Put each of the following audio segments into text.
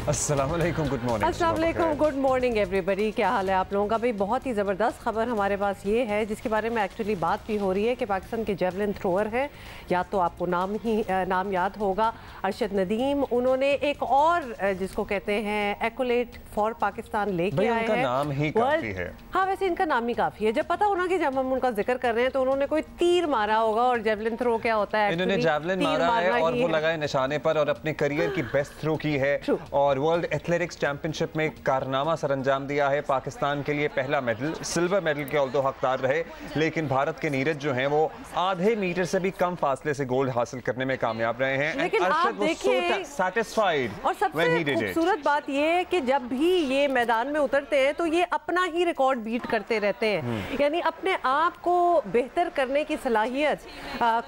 अस्सलाम वालेकुम, good morning. अस्सलाम वालेकुम, गुड मॉर्निंग एवरीबॉडी। क्या हाल है आप लोगों का? भाई बहुत ही ज़बरदस्त खबर हमारे पास ये है जिसके बारे में एक्चुअली बात भी हो रही है कि पाकिस्तान के जेवलिन थ्रोअर है, या तो आपको नाम याद होगा, अरशद नदीम। उन्होंने एक और जिसको कहते हैं एक्कोलेट फॉर पाकिस्तान लेके आए हैं। नाम ही काफी है। हाँ, वैसे इनका नाम ही काफ़ी है। जब पता होना कि जब हम उनका जिक्र कर रहे हैं तो उन्होंने कोई तीर मारा होगा, और जेवलिन थ्रो क्या होता है? इन्होंने जेवलिन मारा है और वो लगाए निशाने पर, और अपने करियर की बेस्ट थ्रो की है और वर्ल्ड एथलेटिक्स चैंपियनशिप में कारनामा सरअंजाम दिया है। पाकिस्तान के लिए पहला मेडल, सिल्वर मेडल के ऑल्दो हकदार रहे, लेकिन भारत के नीरज जो हैं वो आधे मीटर से भी कम फासले से गोल्ड हासिल करने में कामयाब रहे हैं। लेकिन आप देखिए, सैटिस्फाइड। और सबसे खूबसूरत बात ये है कि जब भी ये मैदान में उतरते हैं तो ये अपना ही रिकॉर्ड बीट करते रहते हैं, यानी अपने आप को बेहतर करने की सलाहियत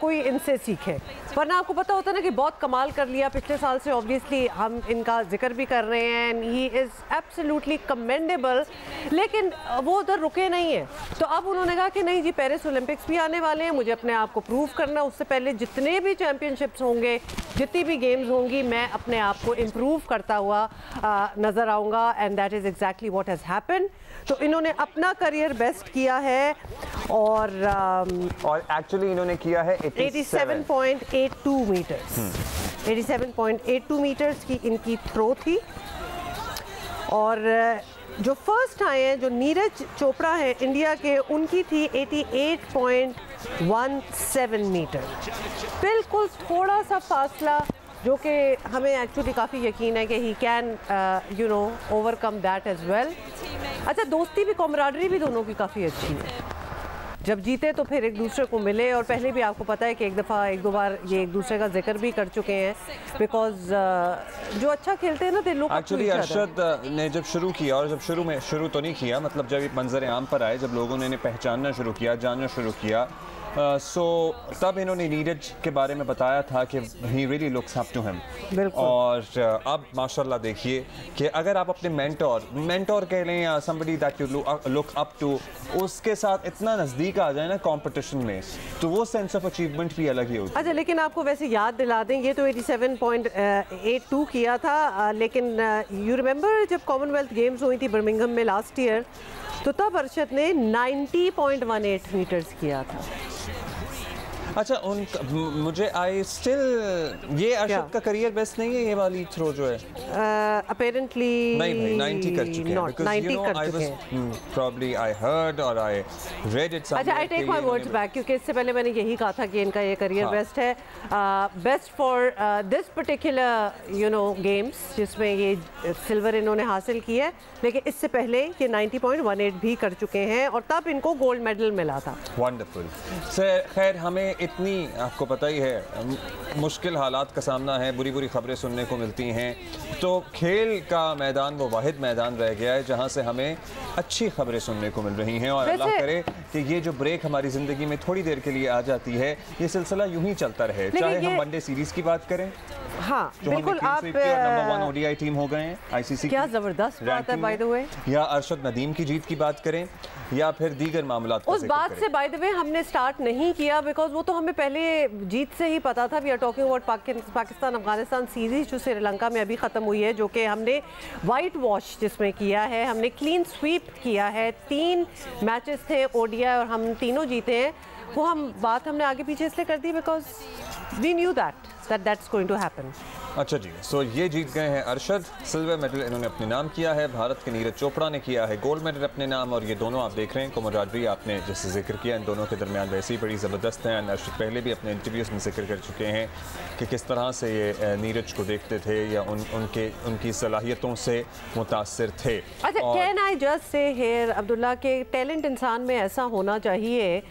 कोई इनसे सीखे। वरना आपको पता होता है ना कि बहुत कमाल कर लिया पिछले साल से, ऑब्वियसली हम इनका जिक्र भी कर रहे हैं, ही इज़ एब्सोल्युटली कमेंडेबल, लेकिन वो उधर रुके नहीं है। तो अब उन्होंने कहा कि नहीं जी, पेरिस ओलंपिक्स भी आने वाले हैं, मुझे अपने आप को प्रूव करना, उससे पहले जितने भी चैंपियनशिप्स होंगे, जितनी भी गेम्स होंगी, मैं अपने आप को इम्प्रूव करता हुआ नज़र आऊँगा, and that is exactly what has happened. तो इन्होंने अपना करियर बेस्ट किया है, और एक्चुअली इन्होंने किया है 87.82 मीटर्स। 87.82 मीटर्स की इनकी थ्रो थी। और जो फर्स्ट आए हैं, जो नीरज चोपड़ा हैं इंडिया के, उनकी थी 88.17 मीटर। बिल्कुल थोड़ा सा फासला, जो कि हमें एक्चुअली काफ़ी यकीन है कि he can overcome that as well. अच्छा, दोस्ती भी, कॉमराडरी भी दोनों की काफ़ी अच्छी है। जब जीते तो फिर एक दूसरे को मिले, और पहले भी आपको पता है कि एक दो बार ये एक दूसरे का जिक्र भी कर चुके हैं, बिकॉज जो अच्छा खेलते हैं ना, ते लोग एक्चुअली अरशद ने जब शुरू किया, और जब शुरू तो नहीं किया, मतलब जब मंजर आम पर आए, जब लोगों ने इन्हें पहचानना शुरू किया, जानना शुरू किया, तब इन्होंने नीरज के बारे में बताया था कि he really looks up to him. और अब माशाल्लाह देखिए कि अगर आप अपने मेंटोर कह लें या somebody that you look up to, उसके साथ इतना नज़दीक आ जाए ना कंपटीशन में, तो वो सेंस ऑफ अचीवमेंट भी अलग ही होती है। अच्छा, लेकिन आपको वैसे याद दिला दें, ये तो 87.82 किया था, लेकिन यू रिमेंबर जब कॉमनवेल्थ गेम्स हुई थी बर्मिंघम में लास्ट ईयर, तो तब अरशद ने 90.18 मीटर्स किया था। अच्छा, मुझे ये अरशद का करियर बेस्ट नहीं है, ये वाली थ्रो जो है? अपैरेंटली नहीं भाई, 90 कर चुके हैं, because you know I was probably I heard or I read it somewhere। अच्छा, I take my words back, क्योंकि इससे पहले मैंने यही कहा था कि इनका ये करियर बेस्ट है, best for this particular games, जिसमें ये सिल्वर इन्होंने हासिल की है, लेकिन इससे पहले ये 90.18 भी कर चुके हैं, और तब इनको गोल्ड मेडल मिला था। वंडरफुल। खैर, हमें इतनी, आपको पता ही है, मुश्किल हालात का सामना है, बुरी बुरी खबरें सुनने को मिलती हैं, तो खेल का मैदान वो वाहिद मैदान रह गया है जहां से हमें अच्छी खबरें सुनने को मिल रही हैं, और अल्लाह करे कि ये जो ब्रेक हमारी ज़िंदगी में थोड़ी देर के लिए आ जाती है, ये सिलसिला यूं ही चलता रहे, चाहे हम वनडे सीरीज़ की बात करें। हाँ, बिल्कुल। आप नंबर 1 ओडीआई टीम हो गए हैं आईसीसी, क्या ज़बरदस्त बात है बाय द वे, या अरशद नदीम की जीत की बात करें, या फिर दीगर मामलात उस बात से बाय द वे हमने स्टार्ट नहीं किया, बिकॉज वो तो हमें पहले जीत से ही पता था। We are talking about Pakistan Afghanistan series जो श्रीलंका में अभी ख़त्म हुई है, जो कि हमने वाइट वॉश जिसमें किया है, हमने क्लीन स्वीप किया है। 3 मैचेस थे ओडीआई और हम तीनों जीते हैं। वो बात हमने आगे पीछे इसलिए कर दी because we knew that's going to happen. अच्छा जी, सो ये जीत गए हैं अरशद, सिल्वर मेडल इन्होंने अपने नाम किया है। भारत के नीरज चोपड़ा ने किया है गोल्ड मेडल अपने नाम, और ये दोनों आप देख रहे हैं, कमराडरी आपने जैसे जिक्र किया, इन दोनों के दरमियान वैसे ही बड़ी ज़बरदस्त है। अरशद पहले भी अपने इंटरव्यूज़ में जिक्र कर चुके हैं कि किस तरह से ये नीरज को देखते थे, या उनकी सलाहियतों से मुतासिर थे। अच्छा, can I just say here Abdullah के टैलेंट इंसान में ऐसा होना चाहिए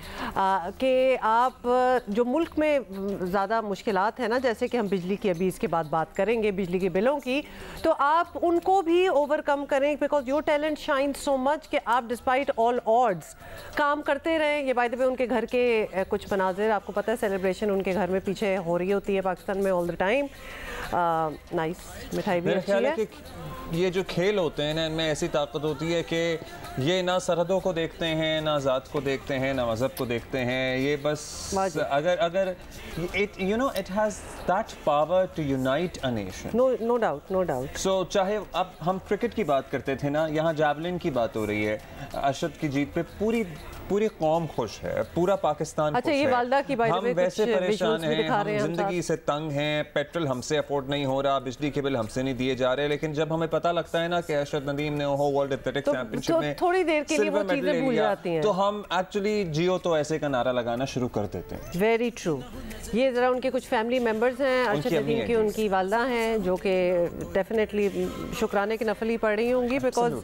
कि आप जो मुल्क में ज़्यादा मुश्किलात है ना, जैसे कि हम बिजली की अभी इसके बाद बात करेंगे, बिजली के बिलों की, तो आप उनको भी ओवरकम करें, because your talent shine so much कि आप डिस्पाइट ऑल ऑड्स काम करते रहें। ये बाय द वे उनके घर के कुछ मनाजिर आपको पता है, सेलिब्रेशन उनके घर में पीछे हो रही होती है पाकिस्तान में ऑल द टाइम। नाइस, मिठाई भी अच्छी है। ये जो खेल होते हैं ना, इनमें ऐसी ताकत होती है कि ये ना सरहदों को देखते हैं, ना ज़ात को देखते हैं, ना मज़हब को देखते हैं। ये बस अगर it has that power to unite unite a nation. No doubt, no doubt. So चाहे अब हम क्रिकेट की बात करते थे ना, यहाँ जैवलिन की बात हो रही है, अरशद की जीत पे पूरी कौम खुश है, पूरा पाकिस्तान अच्छा, खुश ये है। वालदा की बात हम है, वैसे परेशान हैं, हम हैं जिंदगी से तंग हैं, पेट्रोल हमसे अफोर्ड नहीं हो रहा, बिजली के बिल हमसे नहीं दिए जा रहे, लेकिन जब हमें पता लगता है ना कि अरशद नदीम ने वर्ल्ड एथलेटिक्स चैंपियनशिप में थोड़ी देर के लिए वो सिल्वर मेडल चीजें भूल जाती हैं, तो हम एक्चुअली जियो तो ऐसे का नारा लगाना शुरू कर देते हैं। Very true. ये जरा उनके कुछ फैमिली मेंबर्स हैं अरशद नदीम की, उनकी वालदा हैं जो कि डेफिनेटली शुक्राने की नफल ही पढ़ रही होंगी, बिकॉज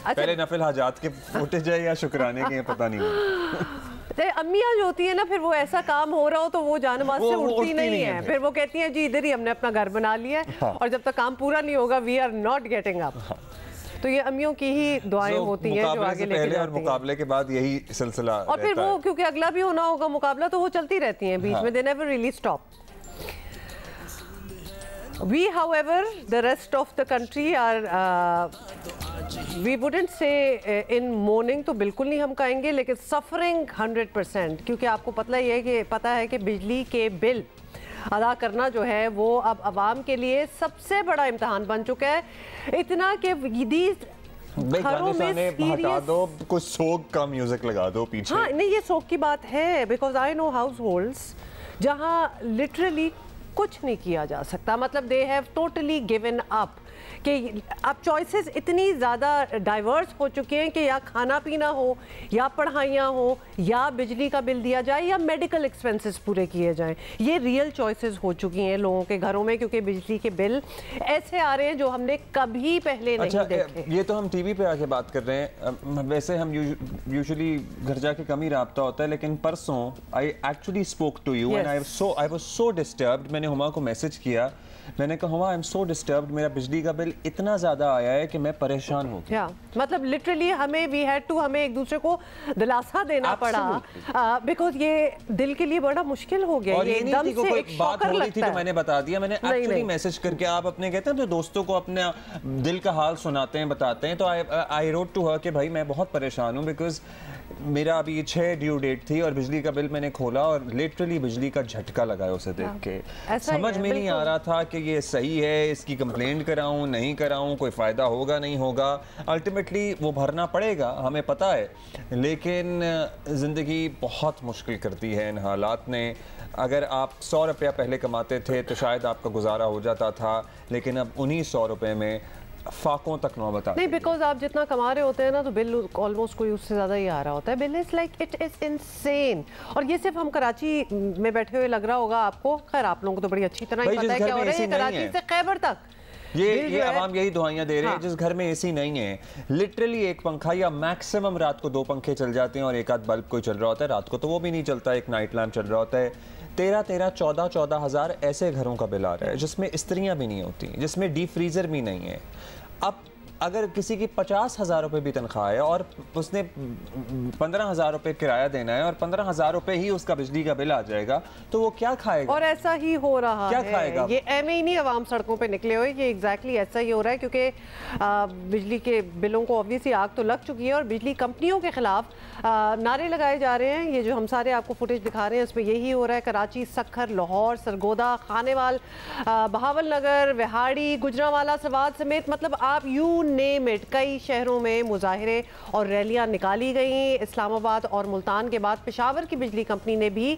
पहले नफिल हाजात के फुटेज है या शुक्राने के, पता नहीं। अम्मियाँ जो होती है ना, फिर वो ऐसा काम हो रहा हो तो वो जानमाज से उठती नहीं है, फिर वो कहती हैं जी इधर ही हमने अपना घर बना लिया है, हाँ। और जब तक काम पूरा नहीं होगा we are not getting up. तो ये अम्मियों की ही दुआएं होती हैं जो आगे लेके जाती हैं, और मुकाबले के बाद यही सिलसिला और फिर वो क्योंकि अगला भी होना होगा मुकाबला, तो वो चलती रहती हैं बीच में, they never really stop. We, however, the rest of the country are we wouldn't say in mourning, तो बिल्कुल नहीं हम कहेंगे, लेकिन suffering 100%, क्योंकि आपको पता है कि बिजली के बिल अदा करना जो है वो अब आवाम के लिए सबसे बड़ा इम्तहान बन चुका है, इतना कि घरों में हटा दो, कुछ सोग का म्यूजिक लगा दो पीछे। हाँ नहीं, ये सोग की बात है, because I know house holds जहाँ लिटरली कुछ नहीं किया जा सकता, मतलब they have totally given up, कि अब चॉइसेस इतनी ज़्यादा डाइवर्स हो चुके हैं कि या खाना पीना हो, या पढ़ाइयाँ हो, या बिजली का बिल दिया जाए, या मेडिकल एक्सपेंसेस पूरे किए जाएं। ये रियल चॉइसेस हो चुकी हैं लोगों के घरों में, क्योंकि बिजली के बिल ऐसे आ रहे हैं जो हमने कभी पहले नहीं देखे। ये तो हम टीवी पे आके बात कर रहे हैं, वैसे हम यूजुअली घर जाके कम ही रब्ता होता है, लेकिन परसों I actually spoke to you and I was so disturbed. मैंने हुमा को मैसेज किया, मैंने कहा Huma I am so disturbed, मेरा बिजली का बिल इतना ज़्यादा आया है कि मैं परेशान हो गया। मतलब लिटरली हमें हमें एक दूसरे को दिलासा देना पड़ा, बिकॉज ये दिल के लिए बड़ा मुश्किल हो गया। और ये एकदम से एक बात हो रही थी तो मैंने बता दिया, मैंने एक्चुअली मैसेज करके, आप अपने कहते हैं तो दोस्तों को अपने दिल का हाल सुनाते हैं, बताते हैं, तो आई रोट टू हर कि भाई मैं बहुत परेशान हूँ, बिकॉज मेरा अभी 6 ड्यू डेट थी और बिजली का बिल मैंने खोला और लिटरली बिजली का झटका लगा उसे देख के। समझ में नहीं आ रहा था कि ये सही है, इसकी कंप्लेंट कराऊं नहीं कराऊं, कोई फ़ायदा होगा नहीं होगा, अल्टीमेटली वो भरना पड़ेगा, हमें पता है, लेकिन ज़िंदगी बहुत मुश्किल करती है इन हालात ने। अगर आप 100 रुपया पहले कमाते थे तो शायद आपका गुजारा हो जाता था, लेकिन अब उन्हीं 100 रुपये में फाकों तक नौबत आती है। नहीं, बिकॉज आप जितना कमा रहे होते हैं ना, तो बिल ऑलमोस्ट कोई उससे ज़्यादा ही आ रहा होता है। Bill is like it is insane. और ये सिर्फ हम कराची में बैठे हुए लग रहा होगा आपको, खैर आप लोगों को तो बड़ी अच्छी तरह ही पता है क्या हो रहा है, कराची से खैबर तक ये आवाम यही दुआइयां दे रहे हैं। जिस घर में एसी नहीं है, लिटरली एक पंखा या मैक्सिमम रात को 2 पंखे चल जाते हैं और एक आध बल्ब कोई चल रहा होता है, रात को तो वो भी नहीं चलता, एक नाइट लैम्प चल रहा होता है। 14 हज़ार ऐसे घरों का बिल आ रहा है जिसमें इस्त्रियां भी नहीं होती, जिसमें डीप फ्रीजर भी नहीं है। अब अगर किसी की 50,000 रुपये भी तनख्वाह है और उसने 15,000 रुपये किराया देना है और 15,000 रुपये ही उसका बिजली का बिल आ जाएगा, तो वो क्या खाएगा? और ऐसा ही हो रहा क्या है, खाएगा? ये एम ही नहीं आवाम सड़कों पे निकले हुए, ये एग्जैक्टली ऐसा ही हो रहा है, क्योंकि बिजली के बिलों को ऑब्वियसली आग तो लग चुकी है और बिजली कंपनियों के खिलाफ नारे लगाए जा रहे हैं। ये जो हम सारे आपको फुटेज दिखा रहे हैं उसमें यही हो रहा है। कराची, सखर, लाहौर, सरगोदा, खानेवाल, बहावल नगर, विहाड़ी, गुजरांवाला, सवात समेत मतलब आप यू नेम इट, कई शहरों में मुजाहिरे और रैलियां निकाली गई। इस्लामाबाद और मुल्तान के बाद पेशावर की बिजली कंपनी ने भी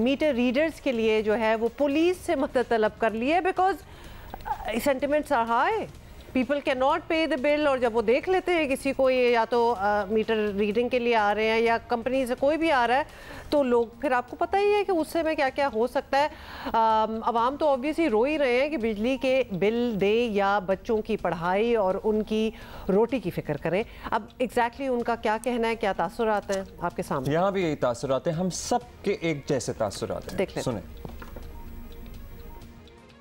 मीटर रीडर्स के लिए जो है वो पुलिस से मदद तलब कर ली है, because sentiments are high, people can not pay the bill. और जब वो देख लेते हैं किसी को ये या तो मीटर रीडिंग के लिए आ रहे हैं या कंपनी से कोई भी आ रहा है, तो लोग फिर आपको पता ही है कि उससे में क्या क्या हो सकता है। अवाम तो ऑब्वियसली रो ही रहे हैं कि बिजली के बिल दे या बच्चों की पढ़ाई और उनकी रोटी की फिक्र करें। अब एग्जैक्टली उनका क्या कहना है, क्या तासुरात हैं आपके सामने? यहाँ भी यही तासुरात हैं, हम सब के एक जैसे तासुरात हैं, देख लें। सुने।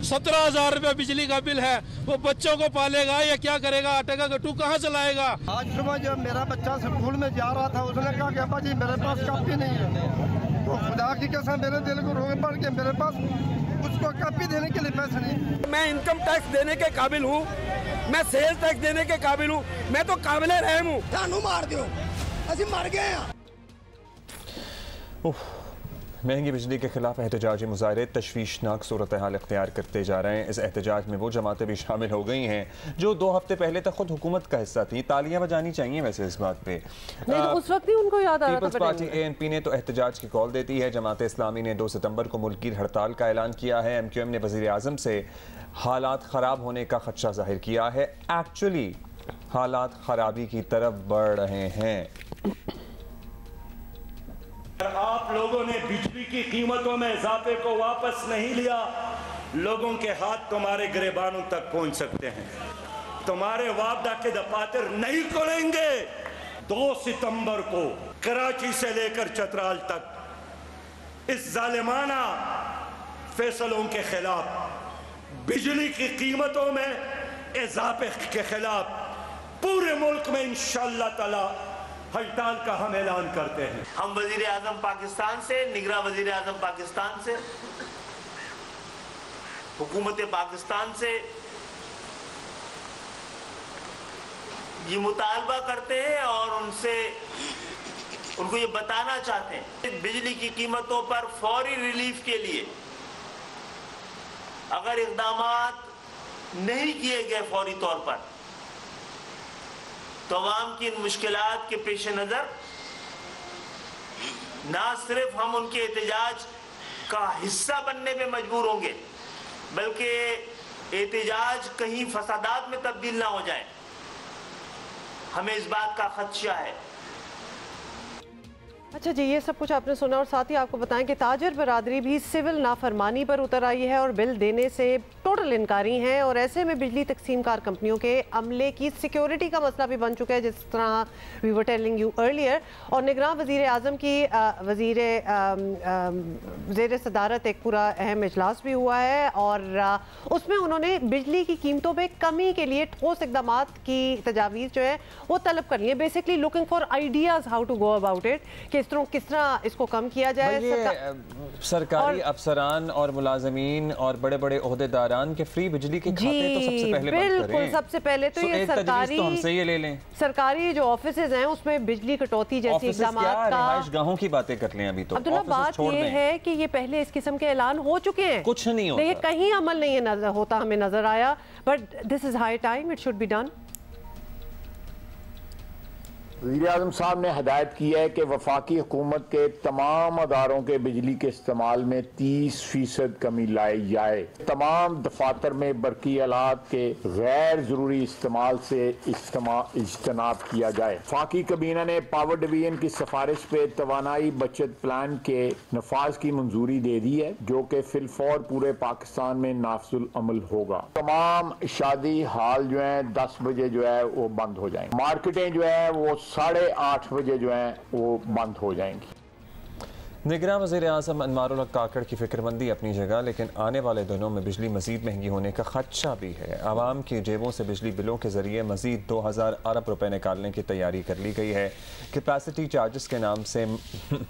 17,000 रुपये बिजली का बिल है, वो बच्चों को पालेगा या क्या करेगा? आटे का गट्टू कहाँ चलाएगा? आज सुबह जब मेरा बच्चा स्कूल में जा रहा था, उसने कहा कि अब्बा जी मेरे पास कापी नहीं है, तो खुदा की कसम मेरे दिल को रोके पड़ के मेरे पास उसको कापी देने के लिए पैसे नहीं। मैं इनकम टैक्स देने के काबिल हूँ, मैं सेल टैक्स देने के काबिल हूँ, मैं तो काबिल रहम हूँ। सानू मार दो, असी मर गए हैं। महंगी बिजली के खिलाफ एहतजाजी मुजाहरे तशवीशनाक सूरत हाल इख्तियार करते जा रहे हैं। इस एहतजाज में वो जमातें भी शामिल हो गई हैं जो 2 हफ्ते पहले तक खुद हुकूमत का हिस्सा थी। तालियां बजानी चाहिए वैसे इस बात पे। नहीं तो उस वक्त ही उनको याद आ रहा था। पीपल्स पार्टी ANP ने तो एहतजाज की कॉल देती है। जमात इस्लामी ने 2 सितंबर को मुल्की हड़ताल का ऐलान किया है। MQM ने वज़ीर आज़म से हालात ख़राब होने का खदशा जाहिर किया है। एक्चुअली हालात खराबी की तरफ बढ़ रहे हैं। आप लोगों ने बिजली की कीमतों में इजाफे को वापस नहीं लिया, लोगों के हाथ तुम्हारे गिरेबानों तक पहुंच सकते हैं। तुम्हारे वापदा के दफातर नहीं खुलेंगे। 2 सितंबर को कराची से लेकर चतराल तक इस जालिमाना फैसलों के खिलाफ, बिजली की कीमतों में इजाफे के खिलाफ पूरे मुल्क में इंशाअल्लाह ताला हड़ताल का हम ऐलान करते हैं। हम वजीर आजम पाकिस्तान से, निगरां वजीर आजम पाकिस्तान से, हुकूमत पाकिस्तान से ये मुतालबा करते हैं और उनको ये बताना चाहते हैं बिजली की कीमतों पर फौरी रिलीफ के लिए अगर इक़दामात नहीं किए गए फौरी तौर पर तो आवाम की इन मुश्किलात के पेश नज़र ना सिर्फ हम उनके एहतजाज का हिस्सा बनने में मजबूर होंगे बल्कि एहतजाज कहीं फसादात में तब्दील ना हो जाए, हमें इस बात का खदशा है। अच्छा जी, ये सब कुछ आपने सुना और साथ ही आपको बताएं कि ताजर बरादरी भी सिविल नाफरमानी पर उतर आई है और बिल देने से टोटल इनकारी हैं और ऐसे में बिजली तकसीम कार कंपनियों के अमले की सिक्योरिटी का मसला भी बन चुका है, जिस तरह we were telling you earlier. और निगरान वज़ीर आज़म की ज़ेर सदारत एक पूरा अहम इजलास भी हुआ है और उसमें उन्होंने बिजली की कीमतों पर कमी के लिए ठोस इकदाम की तजावीज़ जो है वो तलब कर ली है। Basically looking for ideas how to go about it, कि किस तरह इसको कम किया जाए। सरकारी अफसरान और मुलाजमीन और बड़े बड़े ओहदेदारान के फ्री बिजली के खाते तो सबसे पहले बिल्कुल सबसे पहले तो ये सरकारी तो हमसे ये ले लें। सरकारी जो ऑफिसेज हैं उसमें बिजली कटौती जैसी इक़दामात का गाहों की बातें कर लें। अभी तो अब्दुल्ला बात ये है कि ये पहले इस किस्म के ऐलान हो चुके हैं, कुछ नहीं होता, ये कहीं अमल नहीं होता हमें नजर आया, but this is high time, it should be done. वज़ीर आज़म साहब ने हदायत की है कि वफाकी हुकूमत के तमाम अदारों के बिजली के इस्तेमाल में 30% कमी लाई जाए। तमाम दफातर में बरकी आलात के गैर ज़रूरी इस्तेमाल से इज्तनाब किया जाए। वफाकी कबीना ने पावर डिवीजन की सिफारिश पे तवानाई बचत प्लान के नफाज की मंजूरी दे दी है, जो कि फिलफौर पूरे पाकिस्तान में नाफजुल अमल होगा। तमाम शादी हाल जो है 10 बजे जो है वो बंद हो जाएंगे। मार्केटें जो है वो 8:30 बजे जो है वो बंद हो जाएंगी। निगरान वज़ीर आज़म अनवारुल हक काकड़ की फिक्रमंदी अपनी जगह, लेकिन आने वाले दिनों में बिजली मज़ीद महंगी होने का खदशा भी है। आवाम की जेबों से बिजली बिलों के ज़रिए मज़ीद 2000 अरब रुपए निकालने की तैयारी कर ली गई है। कैपेसिटी चार्जेस के नाम से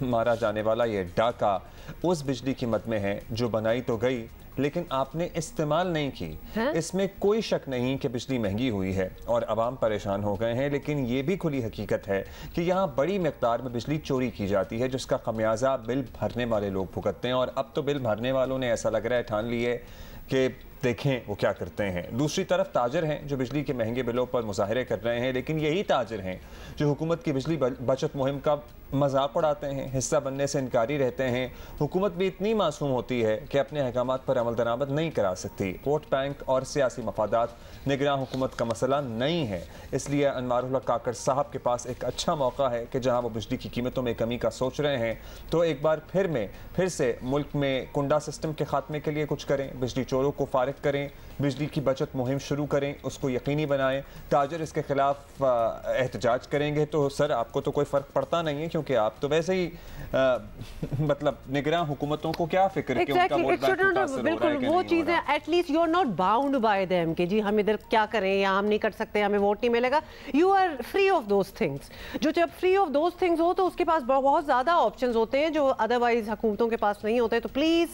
मारा जाने वाला ये डाका उस बिजली कीमत में है जो बनाई तो गई लेकिन आपने इस्तेमाल नहीं की। इसमें कोई शक नहीं कि बिजली महंगी हुई है और आवाम परेशान हो गए हैं, लेकिन ये भी खुली हकीकत है कि यहाँ बड़ी मिकदार में बिजली चोरी की जाती है, जिसका खमियाजा बिल भरने वाले लोग भुगतते हैं। और अब तो बिल भरने वालों ने ऐसा लग रहा है ठान लिए कि देखें वो क्या करते हैं। दूसरी तरफ ताजर हैं जो बिजली के महंगे बिलों पर मुजाहरे कर रहे हैं, लेकिन यही ताजर हैं जो हुकूमत की बिजली बचत मुहिम का मजाक उड़ाते हैं, हिस्सा बनने से इनकारी रहते हैं। हुकूमत भी इतनी मासूम होती है कि अपने अहकामात पर अमल दरामद नहीं करा सकती। वोट बैंक और सियासी मफादात निगरान हुकूमत का मसला नहीं है, इसलिए अनवारुल हक काकड़ साहब के पास एक अच्छा मौका है कि जहाँ वो बिजली की कीमतों में कमी का सोच रहे हैं तो एक बार फिर से मुल्क में कुंडा सिस्टम के खात्मे के लिए कुछ करें, बिजली चोरों को फारिग करें, बिजली की बचत मुहिम शुरू करें, उसको यकीनी बनाएं। ताजर इसके खिलाफ एहतजाज करेंगे तो सर आपको तो कोई फ़र्क पड़ता नहीं है, क्योंकि आप तो वैसे ही मतलब निगरान हुकूमतों को क्या फिक्र कि उनका वोट बैंक मुतासर हो रहा है कि वो नहीं चीज़ें at least you are not bound by them कि जी हम इधर क्या करें या हम नहीं कर सकते, हमें वोट नहीं मिलेगा। You are free of those things. जो जब फ्री ऑफ दोज थिंग्स हो तो उसके पास बहुत ज़्यादा ऑप्शंस होते हैं जो अदरवाइज हुकूमतों के पास नहीं होते। तो प्लीज़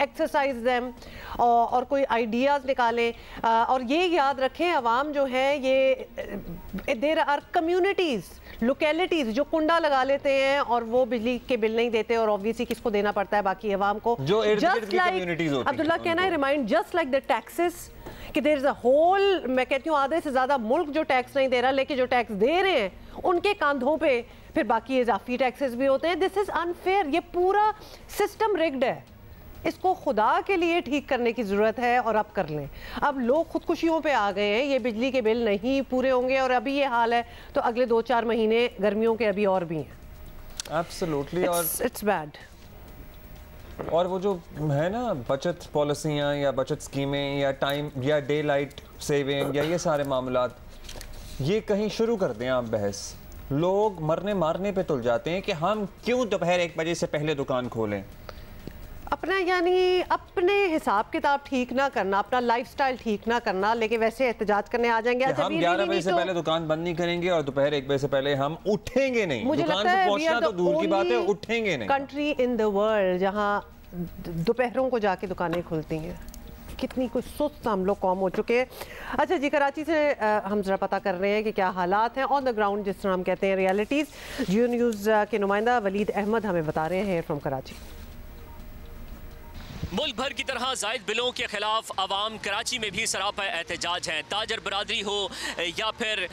एक्सरसाइज देम और कोई आइडियाज़ निकालें। और ये याद रखें, अवाम जो है ये देयर आर कम्युनिटीज़, लोकेलिटीज जो कुंडा लगा लेते हैं और वो बिजली के बिल नहीं देते, और ऑब्वियसली किसको देना पड़ता है, बाकी अवाम को। जो जस्ट लाइक अब्दुल्ला कहना है remind just like the taxes कि देयर इज अ होल, मैं कहती हूँ आधे से ज्यादा मुल्क जो टैक्स नहीं दे रहा, लेकिन जो टैक्स दे रहे हैं उनके कंधों पे फिर बाकी इजाफी टैक्सेस भी होते हैं। दिस इज अनफेयर, ये पूरा सिस्टम रिग्ड है, इसको खुदा के लिए ठीक करने की ज़रूरत है और अब कर लें। अब लोग खुदकुशियों पे आ गए हैं, ये बिजली के बिल नहीं पूरे होंगे और अभी ये हाल है तो अगले 2-4 महीने गर्मियों के अभी और भी हैं। एब्सोल्युटली, और इट्स बैड। और वो जो है ना बचत पॉलिसियाँ या बचत स्कीमें या टाइम या डे लाइट सेविंग या ये सारे मामलात, ये कहीं शुरू कर दें आप बहस, लोग मरने मारने पे तुल जाते हैं कि हम क्यों दोपहर 1 बजे से पहले दुकान खोलें। अपना यानी अपने हिसाब किताब ठीक ना करना, अपना लाइफस्टाइल ठीक ना करना, लेकिन वैसे एहतजाज करने आ जाएंगे। हम 11 बजे से पहले दुकान बंद नहीं करेंगे और दोपहर 1 बजे से पहले हम उठेंगे नहीं। मुझे दुकान लगता है पहुंचना तो दूर की बात है, उठेंगे नहीं। कंट्री इन द वर्ल्ड जहां दोपहरों को जाके दुकानें खुलती हैं, कितनी कुछ सुस्त हम लोग कौम हो चुके हैं। अच्छा जी, कराची से हम जरा पता कर रहे हैं कि क्या हालात हैं ऑन द ग्राउंड, जिस तरह हम कहते हैं रियलिटीज़। जियो न्यूज़ के नुमाइंदा वलीद अहमद हमें बता रहे हैं फ्रॉम कराची। मुल्क भर की तरह जायद बिलों के खिलाफ अवाम कराची में भी सरापा एहतजाज हैं। ताजर बरादरी हो या फिर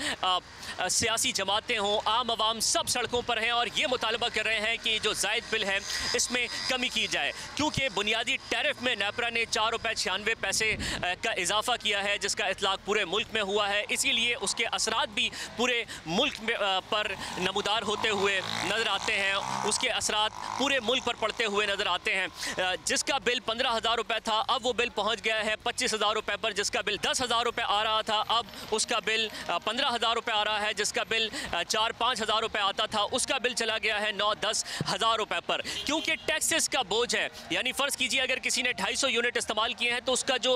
सियासी जमातें हों, आम आवाम सब सड़कों पर हैं और ये मुतालबा कर रहे हैं कि जो जायद बिल है इसमें कमी की जाए, क्योंकि बुनियादी टैरिफ में नेपरा ने 4 रुपये 96 पैसे का इजाफा किया है, जिसका इतलाक पूरे मुल्क में हुआ है। इसीलिए उसके असरात भी पूरे मुल्क में पर नमूदार होते हुए नज़र आते हैं, उसके असरात पूरे मुल्क पर पड़ते हुए नज़र आते हैं। जिसका बिल 15,000 रुपये था, अब वो बिल पहुंच गया है 25,000 रुपये पर। जिसका बिल 10,000 रुपये आ रहा था, अब उसका बिल 15,000 रुपये आ रहा है। जिसका बिल 4-5 हज़ार रुपये आता था, उसका बिल चला गया है 9-10 हज़ार रुपये पर, क्योंकि टैक्सेस का बोझ है। यानी फ़र्ज़ कीजिए अगर किसी ने 250 यूनिट इस्तेमाल किए हैं तो उसका जो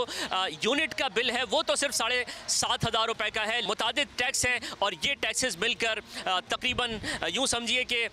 यूनिट का बिल है वो तो सिर्फ 7,500 रुपये का है। मुतादिद टैक्स हैं और ये टैक्सेस मिलकर तकरीबन यूँ समझिए कि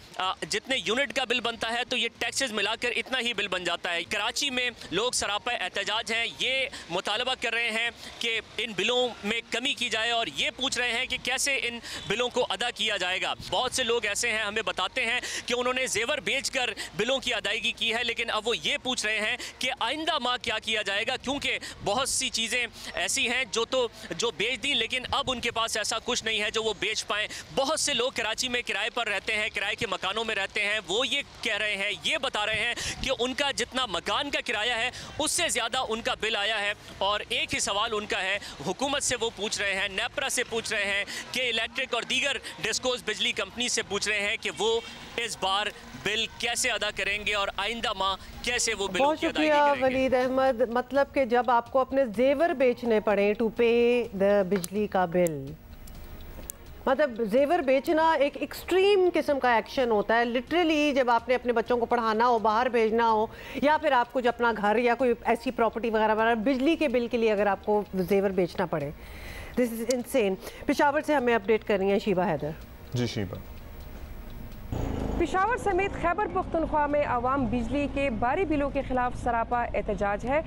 जितने यूनिट का बिल बनता है तो ये टैक्सेस मिलाकर इतना ही बिल बन जाता है। कराची में लोग सरापा एहतजाज हैं, ये मुतालबा कर रहे हैं कि इन बिलों में कमी की जाए और ये पूछ रहे हैं कि कैसे इन बिलों को अदा किया जाएगा। बहुत से लोग ऐसे हैं, हमें बताते हैं कि उन्होंने जेवर बेचकर बिलों की अदायगी की है, लेकिन अब वो ये पूछ रहे हैं कि आइंदा माह क्या किया जाएगा, क्योंकि बहुत सी चीज़ें ऐसी हैं जो बेच दी, लेकिन अब उनके पास ऐसा कुछ नहीं है जो वो बेच पाएँ। बहुत से लोग कराची में किराए पर रहते हैं, किराए के मकानों में रहते हैं, वो ये कह रहे हैं, ये बता रहे हैं कि उनका जितना मकान का किराया है उससे ज़्यादा उनका बिल आया है। और एक ही सवाल उनका है, हुकूमत से वो पूछ रहे हैं, नेपरा से पूछ रहे हैं, कि इलेक्ट्रिक और दीगर डिस्कोस बिजली कंपनी से पूछ रहे हैं कि वो इस बार बिल कैसे अदा करेंगे और आइंदा माह कैसे वो बिल की अदायगी करेंगे। वलीद अहमद, मतलब कि जब आपको अपने जेवर बेचने पड़े टू पे द बिजली का बिल, मतलब जेवर बेचना एक एक्सट्रीम किस्म का एक्शन होता है। लिटरली जब आपने अपने बच्चों को पढ़ाना हो, बाहर भेजना हो, या फिर आप कुछ अपना घर या कोई ऐसी प्रॉपर्टी वगैरह बिजली के बिल के लिए अगर आपको जेवर बेचना पड़े, दिस इज इनसेन। पेशावर से हमें अपडेट कर रही हैं शीबा हैदर। जी शीबा। पेशावर समेत खैबर पख्तूनख्वा में आवाम बिजली के भारी बिलों के खिलाफ सरापा एहतजाज है।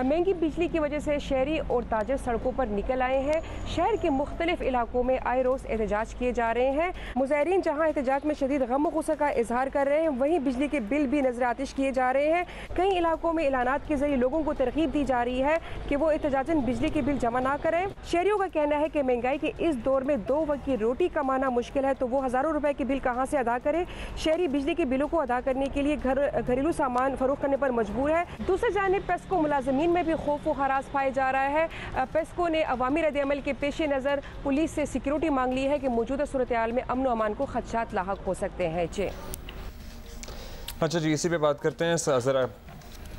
महंगी बिजली की वजह से शहरी और ताजर सड़कों पर निकल आए हैं। शहर के मुख्तलिफ इलाकों में आए रोज़ एहतजाज किए जा रहे हैं। मुज़ाहिरीन जहाँ एहतजाज में शदीद गम गुस्सा का इजहार कर रहे हैं, वहीं बिजली के बिल भी नजर आतिश किए जा रहे हैं। कई इलाकों में ऐलानात के जरिए लोगों को तरगीब दी जा रही है कि वो एहतजाजन बिजली के बिल जमा ना करें। शहरियों का कहना है कि महंगाई के इस दौर में 2 वक्त की रोटी कमाना मुश्किल है, तो वो हज़ारों रुपए के बिल कहाँ से अदा करें। शहरी बिजली के बिलों को अदा करने के लिए घरेलू सामान फरोख्त करने पर मजबूर है। दूसरी जानिब पेस्को मुलाजमीन में भी खौफ व हरास पाया जा रहा है। पेस्को ने अवामी रद्द-ए-अमल के पेश नज़र पुलिस से सिक्योरिटी मांग ली है कि मौजूदा सूरत हाल में अमन व अमान को खदशात लाहक हो सकते हैं। जी अच्छा जी, इसी पे बात करते हैं ज़रा।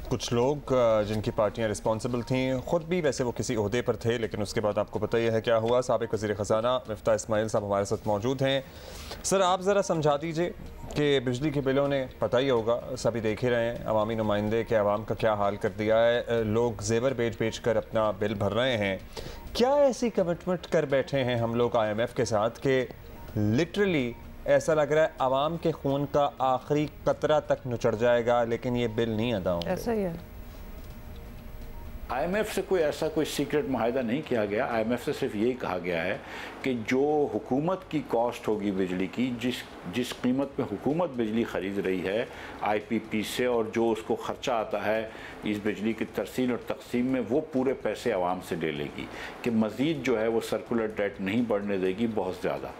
कुछ लोग जिनकी पार्टियां रिस्पॉन्सिबल थीं, ख़ुद भी वैसे वो किसी ओहदे पर थे, लेकिन उसके बाद आपको पता ही है क्या हुआ। साबिक़ वज़ीर ख़ज़ाना मिफ्ताह इस्माइल साहब हमारे साथ मौजूद हैं। सर आप ज़रा समझा दीजिए कि बिजली के बिलों ने, पता ही होगा, सभी देख ही रहे हैं अवामी नुमाइंदे के अवाम का क्या हाल कर दिया है। लोग जेवर बेच कर अपना बिल भर रहे हैं। क्या ऐसी कमिटमेंट कर बैठे हैं हम लोग IMF के साथ कि लिटरली ऐसा लग रहा है आवाम के खून का आखिरी कतरा तक नुचड़ जाएगा, लेकिन ये बिल नहीं अदा होंगे? ऐसा ही है। IMF से कोई ऐसा कोई सीक्रेट माहिदा नहीं किया गया। IMF से सिर्फ यही कहा गया है कि जो हुकूमत की कॉस्ट होगी बिजली की, जिस कीमत पे हुकूमत बिजली ख़रीद रही है IPP से, और जो उसको ख़र्चा आता है इस बिजली की तरसील और तकसीम में, वो पूरे पैसे आवाम से ले लेगी, कि मज़ीद जो है वो सर्कुलर डेट नहीं बढ़ने देगी बहुत ज़्यादा।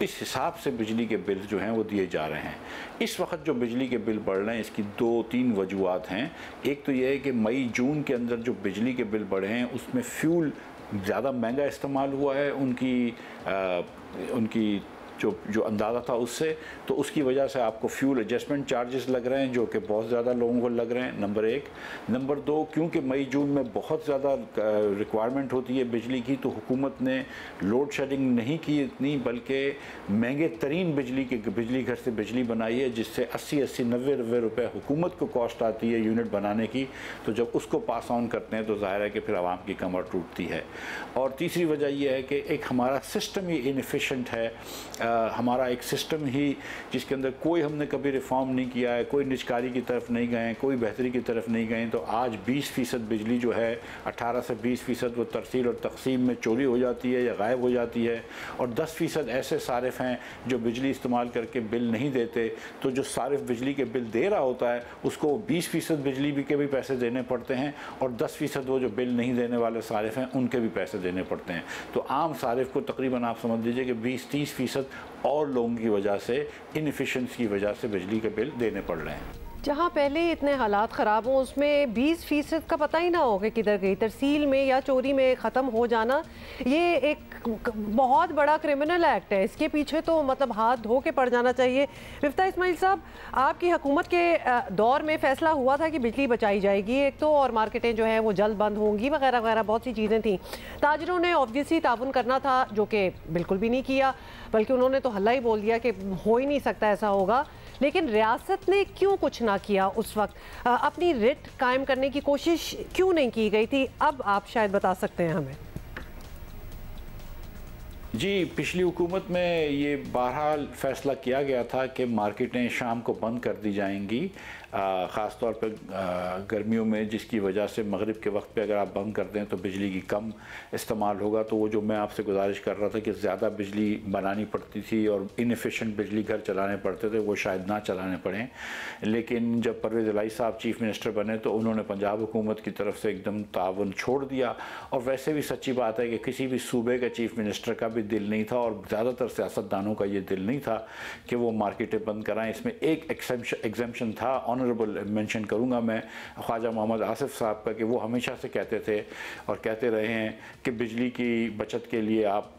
इस हिसाब से बिजली के बिल जो हैं वो दिए जा रहे हैं। इस वक्त जो बिजली के बिल बढ़ रहे हैं, इसकी 2-3 वजूहात हैं। एक तो यह है कि मई जून के अंदर जो बिजली के बिल बढ़े हैं उसमें फ्यूल ज़्यादा महंगा इस्तेमाल हुआ है उनकी जो अंदाज़ा था उससे, तो उसकी वजह से आपको फ्यूल एडजस्टमेंट चार्जेस लग रहे हैं जो कि बहुत ज़्यादा लोगों को लग रहे हैं, नंबर 1। नंबर 2, क्योंकि मई जून में बहुत ज़्यादा रिक्वायरमेंट होती है बिजली की, तो हुकूमत ने लोड शेडिंग नहीं की इतनी, बल्कि महंगे तरीन बिजली घर से बिजली बनाई है, जिससे 80-90 रुपये हुकूमत को कॉस्ट आती है यूनिट बनाने की। तो जब उसको पास ऑन करते हैं तो ज़ाहिर है कि फिर आवाम की कमर टूटती है। और तीसरी वजह यह है कि एक हमारा सिस्टम ही इनएफिशिएंट है। हमारा एक सिस्टम ही जिसके अंदर कोई हमने कभी रिफॉर्म नहीं किया है, कोई निजकारी की तरफ नहीं गए, कोई बेहतरी की तरफ नहीं गए, तो आज 20% बिजली जो है 18 से 20% वो तरसील और तकसीम में चोरी हो जाती है या गायब हो जाती है, और 10% ऐसे सारिफ हैं जो बिजली इस्तेमाल करके बिल नहीं देते। तो जो सारिफ बिजली के बिल दे रहा होता है उसको 20% बिजली के भी पैसे देने पड़ते हैं, और 10% वो जो बिल नहीं देने वाले सारिफ हैं उनके भी पैसे देने पड़ते हैं। तो आम सारिफ को तकरीबन आप समझ लीजिए कि 20-30% और लोगों की वजह से, इनएफिशिएंसी की वजह से बिजली के बिल देने पड़ रहे हैं। जहाँ पहले इतने हालात ख़राब हों उसमें 20% का पता ही ना हो कि किधर गई, तरसील में या चोरी में ख़त्म हो जाना, ये एक बहुत बड़ा क्रिमिनल एक्ट है। इसके पीछे तो मतलब हाथ धो के पड़ जाना चाहिए। मिफ्ता इस्माइल साहब, आपकी हुकूमत के दौर में फ़ैसला हुआ था कि बिजली बचाई जाएगी एक तो, और मार्केटें जो हैं वो जल्द बंद होंगी वगैरह वगैरह, बहुत सी चीज़ें थी। ताजरों ने ऑब्वियसली ताउन करना था, जो कि बिल्कुल भी नहीं किया, बल्कि उन्होंने तो हल्ला ही बोल दिया कि हो ही नहीं सकता ऐसा होगा। लेकिन रियासत ने क्यों कुछ ना किया उस वक्त? अपनी रिट कायम करने की कोशिश क्यों नहीं की गई थी? अब आप शायद बता सकते हैं हमें। जी, पिछली हुकूमत में ये बहरहाल फ़ैसला किया गया था कि मार्केटें शाम को बंद कर दी जाएंगी, ख़ास तौर पर गर्मियों में, जिसकी वजह से मगरिब के वक्त पे अगर आप बंद कर दें तो बिजली की कम इस्तेमाल होगा। तो वो जो मैं आपसे गुजारिश कर रहा था कि ज़्यादा बिजली बनानी पड़ती थी और इनएफिशिएंट बिजली घर चलाने पड़ते थे, वो शायद ना चलाने पड़ें। लेकिन जब परवेज़ इलाही साहब चीफ़ मिनिस्टर बने तो उन्होंने पंजाब हुकूमत की तरफ से एकदम तावन छोड़ दिया। और वैसे भी सच्ची बात है कि किसी भी सूबे के चीफ़ मिनिस्टर का भी दिल नहीं था, और ज़्यादातर सियासतदानों का ये दिल नहीं था कि वो मार्केटें बंद कराएँ। इसमें एक एग्जेम्पशन था, ऑनरेबल मेंशन करूंगा मैं, ख्वाजा मोहम्मद आसिफ साहब का, कि वो हमेशा से कहते थे और कहते रहे हैं कि बिजली की बचत के लिए आप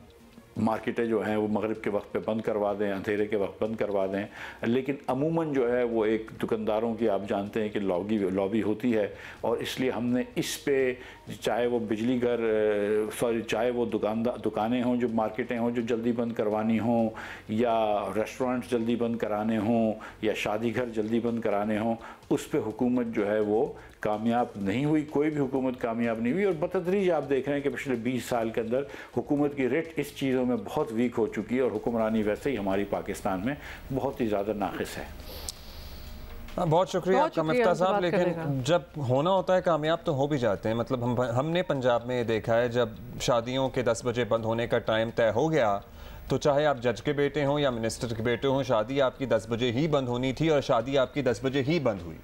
मार्केटें जो हैं वो मगरिब के वक्त पे बंद करवा दें, अंधेरे के वक्त बंद करवा दें। लेकिन अमूमन जो है वो एक दुकानदारों की, आप जानते हैं कि लॉबी होती है, और इसलिए हमने इस पे, चाहे वो बिजली घर चाहे वो दुकानें हों, जो मार्केटें हों जो जल्दी बंद करवानी हों, या रेस्टोरेंट्स जल्दी बंद कराने हों, या शादी घर जल्दी बंद कराने हों, उस पे हुकूमत जो है वो कामयाब नहीं हुई। कोई भी हुकूमत कामयाब नहीं हुई। और बतदरीज आप देख रहे हैं कि पिछले 20 साल के अंदर हुकूमत की रेट इस चीज़ों में बहुत वीक हो चुकी है, और हुक्मरानी वैसे ही हमारी पाकिस्तान में बहुत ही ज़्यादा नाक़िस है। बहुत शुक्रिया आपका मिफ्ता साहब। लेकिन जब होना होता है कामयाब तो हो भी जाते हैं। मतलब हमने पंजाब में देखा है, जब शादियों के 10 बजे बंद होने का टाइम तय हो गया तो चाहे आप जज के बेटे हों या मिनिस्टर के बेटे हों, शादी आपकी 10 बजे ही बंद होनी थी, और शादी आपकी 10 बजे ही बंद हुई।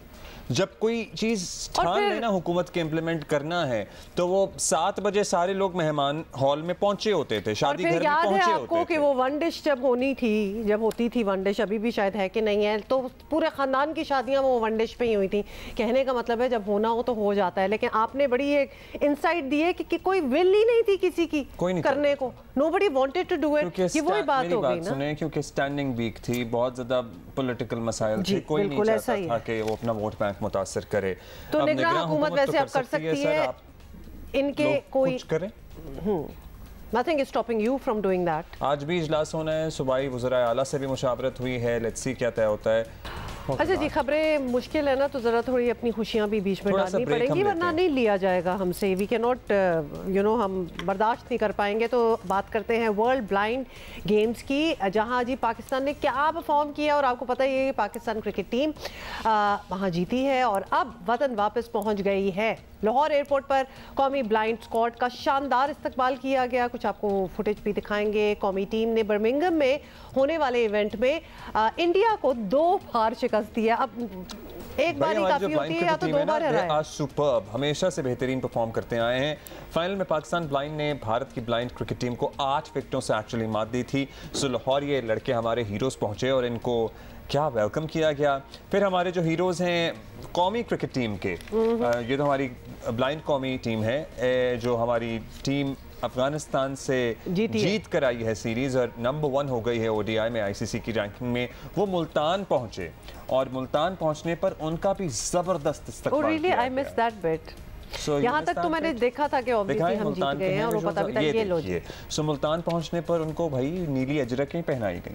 जब कोई चीज़ ठान लेना हुकूमत के इम्प्लीमेंट करना है तो वो 7 बजे सारे लोग मेहमान हॉल में पहुंचे होते थे, शादी घर में पहुंचे होते थे। कि वो वन डिश जब होती थी वन डिश, अभी भी शायद है कि नहीं है, तो पूरे ख़ानदान की शादियां वो वन डिश पे ही हुई थी। कहने का मतलब है जब होना हो तो हो जाता है। लेकिन आपने बड़ी एक इंसाइट दी है कि कोई विल ही नहीं थी किसी की करने को, nobody wanted to do it. ये वही बात हो गई ना, सुने, क्योंकि स्टैंडिंग वीक थी, बहुत ज़्यादा पॉलिटिकल मसाइल थे, कोई नहीं चाहता था कि वो अपना वोट बैंक मुतासिर करे। तो निगरान हुकूमत वैसे अब कर सकती है, इनके कोई कुछ करें, Nothing is stopping you from doing that. आज भी इजलास होना है, सूबाई वज़राए आला से भी मुशावरत हुई है, लेट्स सी क्या तय होता है। अच्छा जी, खबरें मुश्किल है ना, तो ज़रा थोड़ी अपनी खुशियाँ भी बीच में डालनी पड़ेंगी, वरना नहीं लिया जाएगा हमसे। वी कैन नॉट हम बर्दाश्त नहीं कर पाएंगे। तो बात करते हैं वर्ल्ड ब्लाइंड गेम्स की, जहाँ जी पाकिस्तान ने क्या परफॉर्म किया। और आपको पता ही है पाकिस्तान क्रिकेट टीम वहाँ जीती है और अब वतन वापस पहुँच गई है। लाहौर एयरपोर्ट पर कौमी ब्लाइंड स्क्वाड का शानदार इस्तकबाल किया गया। कुछ आपको फुटेज भी दिखाएंगे। कौमी टीम ने बर्मिंघम में होने वाले इवेंट में इंडिया को 2 बार शिकस्त दिया। अब एक बार ही काफी होती है या तो 2 बार हराए। आज सुपर्ब, हमेशा से बेहतरीन परफॉर्म करते आए हैं। फाइनल में पाकिस्तान ब्लाइंड ने भारत की ब्लाइंड क्रिकेट टीम को 8 विकेटों से एक्चुअली मात दी थी। सो लाहौर ये लड़के हमारे हीरोज पहुंचे और इनको क्या वेलकम किया गया। फिर हमारे जो हीरोज हैं कौमी क्रिकेट टीम के, ये तो हमारी ब्लाइंड कौमी टीम है, जो हमारी टीम अफगानिस्तान से जीत कर आई है सीरीज और नंबर 1 हो गई है ओडीआई में आईसीसी की रैंकिंग में। वो मुल्तान पहुंचे और मुल्तान पहुंचने पर उनका भी जबरदस्त इस्तकबाल किया गया। यहाँ तक तो मैंने देखा था कि ऑब्वियसली हम जीत गए हैं और वो पता भी था। ये लो जी। सो मुल्तान पहुंचने पर उनको भाई नीली अजरक ही पहनाई गई।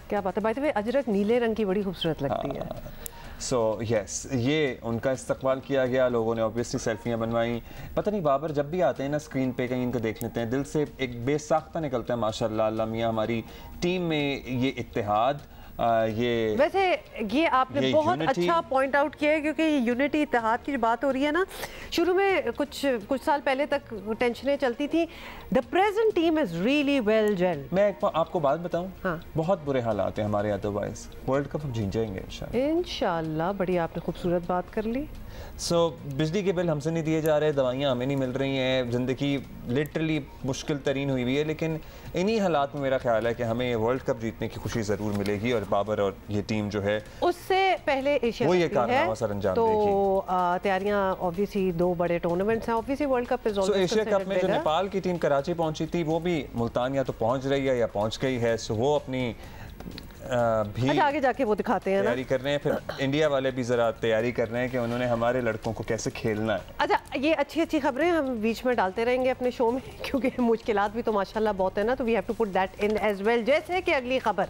क्या बात है, बाय द वे अजरक नीले रंग की बड़ी खूबसूरत लगती है। सो यस, ये उनका इस्तकबाल किया गया। लोगों ने ऑब्वियसली सेल्फियाँ बनवाई। पता नहीं बाबर जब भी आते हैं ना स्क्रीन पे, कहीं इनको देख लेते हैं, दिल से एक बेसाख्ता निकलता है माशाल्लाह। अल्लाह मियाँ हमारी टीम में ये इत्तेहाद, ये वैसे ये आपने बहुत अच्छा पॉइंट आउट किया है, क्योंकि यूनिटी इत्तेहाद की जो बात हो रही है ना, शुरू में कुछ साल पहले तक टेंशनें चलती थी। The present team is really well gel. मैं आपको बात बताऊं, हाँ। बहुत बुरे हालात हैं हमारे, अदरवाइज वर्ल्ड कप हम जीत जाएंगे इंशाल्लाह। बड़ी आपने खूबसूरत बात कर ली। बिजली के बिल हमसे नहीं दिए जा रहे, दवाइयाँ हमें नहीं मिल रही हैं, ज़िंदगी लिटरली मुश्किल तरीन हुई है। लेकिन इन्हीं हालात में मेरा ख्याल है कि हमें वर्ल्ड कप जीतने की खुशी ज़रूर मिलेगी और बाबर और ये टीम जो है उससे पहले एशिया ये कारनामा सर अंजाम देगी। तो तैयारियां ऑब्वियसली 2 बड़े टूर्नामेंट्स हैं। Obviously world cup is always Asia cup में जो नेपाल की टीम कराची पहुंची थी, वो भी मुल्तान या तो पहुंच रही है या पहुंच गई है। सो वो अपनी भी आगे जाके वो दिखाते हैं तैयारी कर रहे हैं। फिर इंडिया वाले भी जरा तैयारी कर रहे हैं कि उन्होंने हमारे लड़कों को कैसे खेलना है। अच्छा, ये अच्छी खबरें हम बीच में डालते रहेंगे अपने शो में, क्योंकि मुश्किलात भी तो माशाल्लाह बहुत है ना, तो we have to put that in as well. जैसे कि अगली खबर,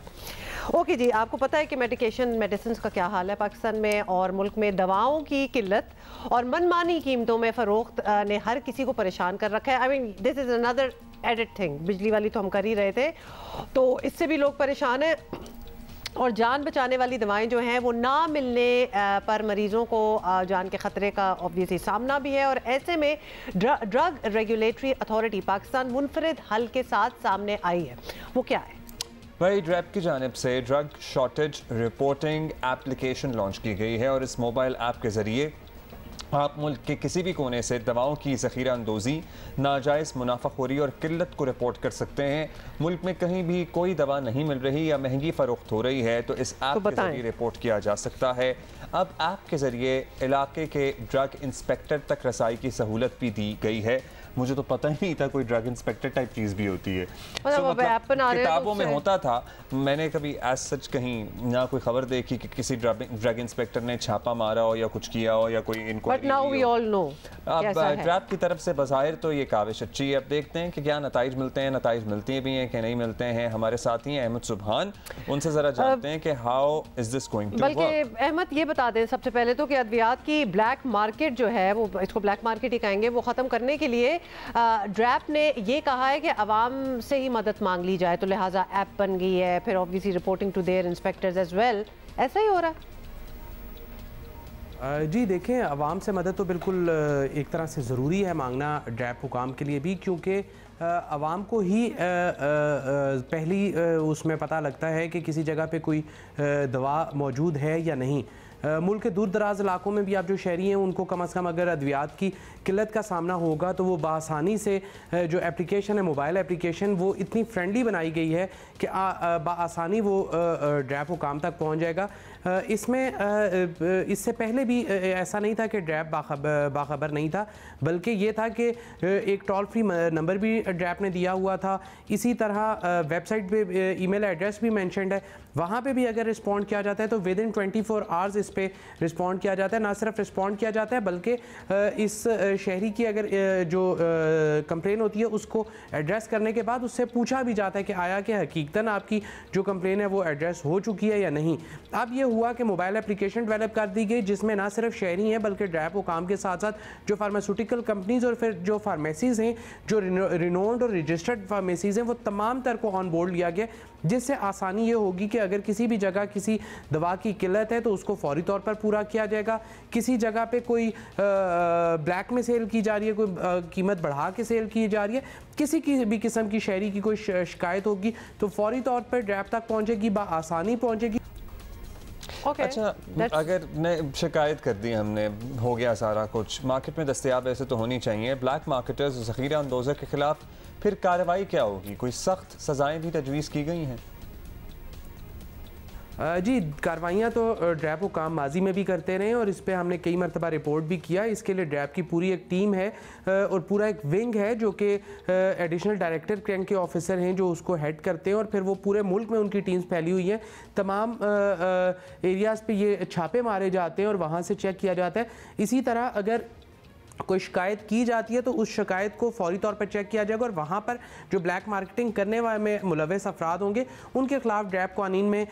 ओके जी, आपको पता है कि मेडिसिन का क्या हाल है पाकिस्तान में, और मुल्क में दवाओं की किल्लत और मनमानी कीमतों में फरोख्त ने हर किसी को परेशान कर रखा है। I mean this is another added thing. बिजली वाली तो हम कर ही रहे थे, तो इससे भी लोग परेशान हैं। और जान बचाने वाली दवाएं जो हैं वो ना मिलने पर मरीजों को जान के ख़तरे का ऑब्वियसली सामना भी है। और ऐसे में ड्रग रेगुलेटरी अथॉरिटी पाकिस्तान मुनफरिद हल के साथ सामने आई है। वो क्या है भाई? ड्रैप की जानिब से drug shortage reporting application launch की गई है और इस मोबाइल ऐप के ज़रिए आप मुल्क के किसी भी कोने से दवाओं की ज़ख़ीरा अंदोज़ी, नाजायज़ मुनाफाखोरी और किल्लत को रिपोर्ट कर सकते हैं। मुल्क में कहीं भी कोई दवा नहीं मिल रही या महंगी फ़रोख्त हो रही है तो इस ऐप के ज़रिए रिपोर्ट किया जा सकता है। अब ऐप के ज़रिए इलाके के ड्रग इंस्पेक्टर तक रसाई की सहूलत भी दी गई है। मुझे तो पता ही नहीं था कोई ड्रग इंस्पेक्टर टाइप चीज़ भी होती है। किताबों में होता था, मैंने कभी एज सच कहीं ना कोई खबर देखी कि किसी ड्रग इंस्पेक्टर ने छापा मारा हो या कुछ किया हो या कोई इंक्वायरी। अब ड्रैप की तरफ से बज़ाहिर तो ये काविश अच्छी है। अब देखते हैं कि क्या नताइज मिलते हैं, नताइज मिलती भी हैं कि नहीं मिलते हैं। हमारे साथ ही अहमद सुबहान, उनसे ज़रा जानते हैं कि how is this going to work. बल्कि अहमद ये बता दें सबसे पहले तो कि अद्वियात की ब्लैक मार्केट जो है, वो इसको ब्लैक मार्केट ही कहेंगे, वो ख़त्म करने के लिए ड्रैप ने ये कहा है कि आवाम से ही मदद मांग ली जाए, तो लिहाजा ऐप बन गई है। फिर obviously reporting to their inspectors as well. ऐसा ही हो रहा है। जी देखें, आवाम से मदद तो बिल्कुल एक तरह से ज़रूरी है मांगना ड्रैप हुकाम के लिए भी, क्योंकि आवाम को ही पहली उसमें पता लगता है कि किसी जगह पे कोई दवा मौजूद है या नहीं। मुल्क के दूर दराज इलाकों में भी आप जो शहरी हैं उनको कम अज़ कम अगर अद्वियात की किल्लत का सामना होगा तो वो बआसानी से जो एप्लीकेशन है, मोबाइल एप्लीकेशन, वो इतनी फ्रेंडली बनाई गई है कि बआसानी वो ड्रैप हुकाम तक पहुंच जाएगा। इसमें इससे पहले भी ऐसा नहीं था कि ड्रैप बाखबर नहीं था, बल्कि ये था कि एक टोल फ्री नंबर भी ड्रैप ने दिया हुआ था। इसी तरह वेबसाइट पे ईमेल एड्रेस भी मेंशन्ड है, वहाँ पे भी अगर रिस्पॉन्ड किया जाता है तो विद इन 24 आवर्स इस पे रिस्पॉन्ड किया जाता है। ना सिर्फ रिस्पॉन्ड किया जाता है बल्कि इस शहरी की अगर जो कंप्लेन होती है उसको एड्रेस करने के बाद उससे पूछा भी जाता है कि आया कि हकीकतन आपकी जो कंप्लेन है वो एड्रेस हो चुकी है या नहीं। अब ये हुआ कि मोबाइल एप्लीकेशन डेवलप कर दी गई जिसमें ना सिर्फ शहरी हैं बल्कि ड्रैप हुकाम के साथ साथ जो फार्मास्यूटिकल कंपनीज और फिर जो फार्मेसीज़ हैं, जो रिनोन्ड और रजिस्टर्ड फार्मेसीज़ हैं, वो तमाम तर को ऑन बोर्ड लिया गया, जिससे आसानी ये होगी कि अगर किसी भी जगह किसी दवा की किल्लत है तो उसको फौरी तौर पर पूरा किया जाएगा। किसी जगह पे कोई ब्लैक में सेल की जा रही है, कोई कीमत बढ़ा के सेल की जा रही है, किसी की भी किस्म की शहरी की कोई शिकायत होगी तो फौरी तौर पर ड्रैप तक पहुंचेगी, आसानी पहुंचेगी। अच्छा, अगर ने शिकायत कर दी हमने, हो गया सारा कुछ, मार्केट में दस्तयाब ऐसे तो होनी चाहिए, ब्लैक मार्केटर्स ज़ख़ीरा अंदोज़ों के खिलाफ फिर कार्रवाई क्या होगी? कोई सख्त सज़ाएं भी तजवीज़ की गई हैं? जी, कार्रवाइयाँ तो ड्रैप हुकाम माजी में भी करते रहे और इस पर हमने कई मरतबा रिपोर्ट भी किया। इसके लिए ड्रैप की पूरी एक टीम है और पूरा एक विंग है जो कि एडिशनल डायरेक्टर क्रैंक के ऑफिसर हैं जो उसको हेड करते हैं और फिर वो पूरे मुल्क में उनकी टीम्स फैली हुई हैं। तमाम एरियाज़ पे ये छापे मारे जाते हैं और वहाँ से चेक किया जाता है। इसी तरह अगर कोई शिकायत की जाती है तो उस शिकायत को फौरी तौर पर चेक किया जाएगा और वहाँ पर जो ब्लैक मार्केटिंग करने वाले में मुलव्वस अफराद होंगे उनके खिलाफ ड्रैप कानून में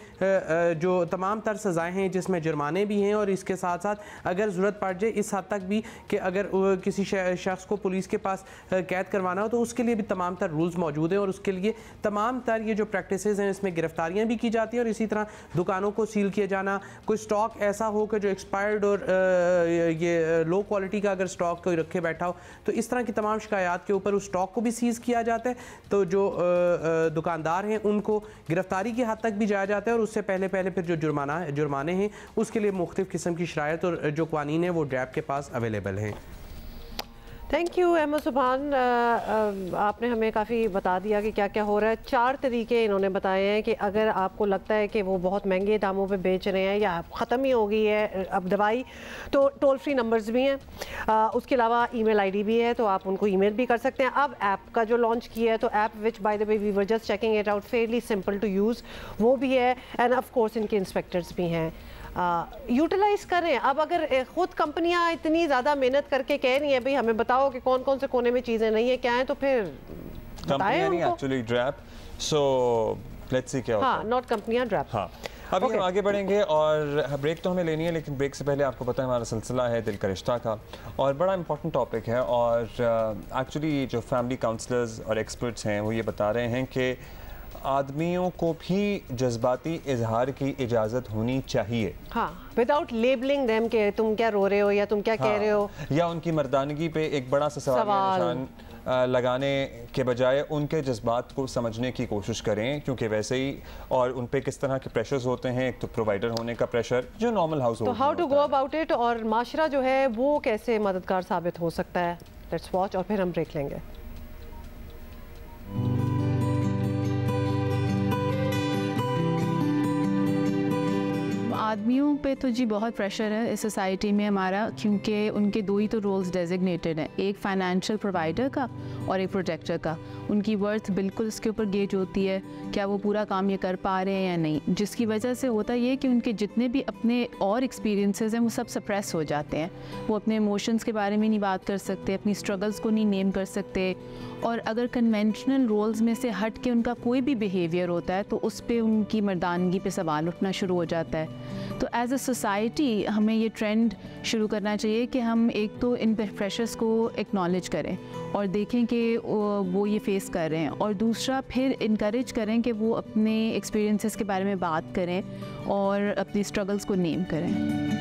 जो तमाम तर सज़ाएँ हैं जिसमें जुर्माने भी हैं और इसके साथ साथ अगर ज़रूरत पड़ जाए इस हद तक भी कि अगर किसी शख्स को पुलिस के पास कैद करवाना हो तो उसके लिए भी तमाम तर रूल्स मौजूद हैं और उसके लिए तमाम तर ये जो प्रैक्टिसेस हैं इसमें गिरफ्तारियाँ भी की जाती हैं और इसी तरह दुकानों को सील किया जाना, कोई स्टॉक ऐसा हो कि जो एक्सपायर्ड और ये लो क्वालिटी का अगर स्टॉक कोई रखे बैठा हो तो इस तरह की तमाम शिकायत के ऊपर उस स्टॉक को भी सीज किया जाता है। तो जो दुकानदार हैं उनको गिरफ्तारी की हद तक भी जाया जाता है और उससे पहले फिर जो जुर्माने हैं उसके लिए मुख्तलिफ किस्म की शरायत और जो कानून है वो ड्रैप के पास अवेलेबल हैं। थैंक यू अहमद सुभान, आपने हमें काफ़ी बता दिया कि क्या क्या हो रहा है। 4 तरीके इन्होंने बताए हैं कि अगर आपको लगता है कि वो बहुत महंगे दामों पे बेच रहे हैं या ख़त्म ही हो गई है अब दवाई, तो टोल फ्री नंबर्स भी हैं, उसके अलावा ईमेल आईडी भी है तो आप उनको ईमेल भी कर सकते हैं। अब ऐप का जो लॉन्च किया है तो app which by the way we were just checking it out, fairly simple to use, वो भी है एंड ऑफ कोर्स इनके इंस्पेक्टर्स भी हैं। यूटिलाइज करें। अब अगर खुद कंपनियां इतनी ज़्यादा मेहनत करके कह रही हैं भाई हमें बताओ कि कौन कौन से कोने में चीज़ें नहीं है क्या है, तो फिर कंपनियां नहीं एक्चुअली ड्रैप, सो लेट्स सी क्या होता है। हाँ, नॉट कंपनियां ड्रैप। हाँ, अभी हम आगे बढ़ेंगे और ब्रेक तो हमें लेनी है लेकिन ब्रेक से पहले आपको पता है हमारा सिलसिला है दिल का रिश्ता का और बड़ा इंपॉर्टेंट टॉपिक है और एक्चुअली जो फैमिली काउंसलर्स और एक्सपर्ट्स हैं वो ये बता रहे हैं कि आदमियों को भी जज्बाती इजहार की इजाज़त होनी चाहिए। हाँ, विदाउट लेबलिंग देम कि तुम क्या रो रहे हो या तुम क्या कह रहे हो, या उनकी मर्दानगी पे एक बड़ा सा सवाल निशान लगाने के बजाय उनके जज्बात को समझने की कोशिश करें, क्योंकि वैसे ही और उन पे किस तरह के प्रेशर्स होते हैं। एक तो प्रोवाइडर होने का प्रेशर जो नॉर्मल हाउस तो how to go about it और माशरा जो है वो कैसे मददगार साबित हो सकता है। लेट्स वॉच और फिर हम ब्रेक लेंगे। आदमियों पे तो जी बहुत प्रेशर है इस सोसाइटी में हमारा, क्योंकि उनके 2 ही तो रोल्स डेजिग्नेटेड हैं, एक फाइनेंशियल प्रोवाइडर का और एक प्रोटेक्टर का। उनकी वर्थ बिल्कुल इसके ऊपर गेज होती है क्या वो पूरा काम ये कर पा रहे हैं या नहीं, जिसकी वजह से होता ये कि उनके जितने भी अपने और एक्सपीरियंसेस हैं वो सब सप्रेस हो जाते हैं। वो अपने इमोशंस के बारे में नहीं बात कर सकते, अपनी स्ट्रगल्स को नहीं नेम कर सकते और अगर कन्वेंशनल रोल्स में से हट के उनका कोई भी बिहेवियर होता है तो उस पर उनकी मर्दानगी पे सवाल उठना शुरू हो जाता है। तो एज अ सोसाइटी हमें ये ट्रेंड शुरू करना चाहिए कि हम एक तो इन प्रेशर्स को एक्नॉलेज करें और देखें कि वो ये फेस कर रहे हैं, और दूसरा फिर इनकरेज करें कि वो अपने एक्सपीरियंसेस के बारे में बात करें और अपनी स्ट्रगल्स को नेम करें।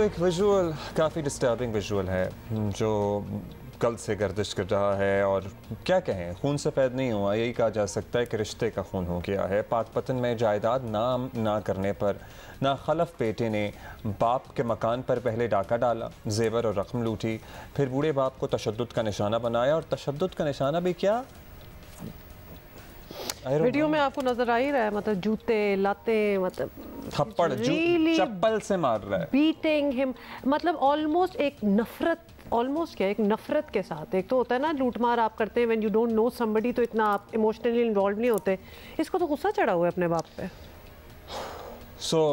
एक विजुअल काफ़ी डिस्टर्बिंग विजुअल है जो कल से गर्दिश कर रहा है और क्या कहें, खून सफ़ेद नहीं हुआ, यही कहा जा सकता है कि रिश्ते का खून हो गया है। पाकपतन में जायदाद नाम ना करने पर ना खलफ बेटे ने बाप के मकान पर पहले डाका डाला, जेवर और रकम लूटी, फिर बूढ़े बाप को तशद्दुद का निशाना बनाया और तशद्दुद का निशाना भी क्या वीडियो में आपको नजर आ ही रहा है, मतलब जूते लाते, मतलब थप्पड़ चप्पल से मार रहा है, बीटिंग हिम, मतलब ऑलमोस्ट एक नफरत, ऑलमोस्ट क्या एक नफरत के साथ। एक तो होता है ना लूटमार आप करते हैं when you don't know somebody, तो इतना आप इमोशनली इन्वॉल्व नहीं होते। इसको तो गुस्सा चढ़ा हुआ है अपने बाप पे।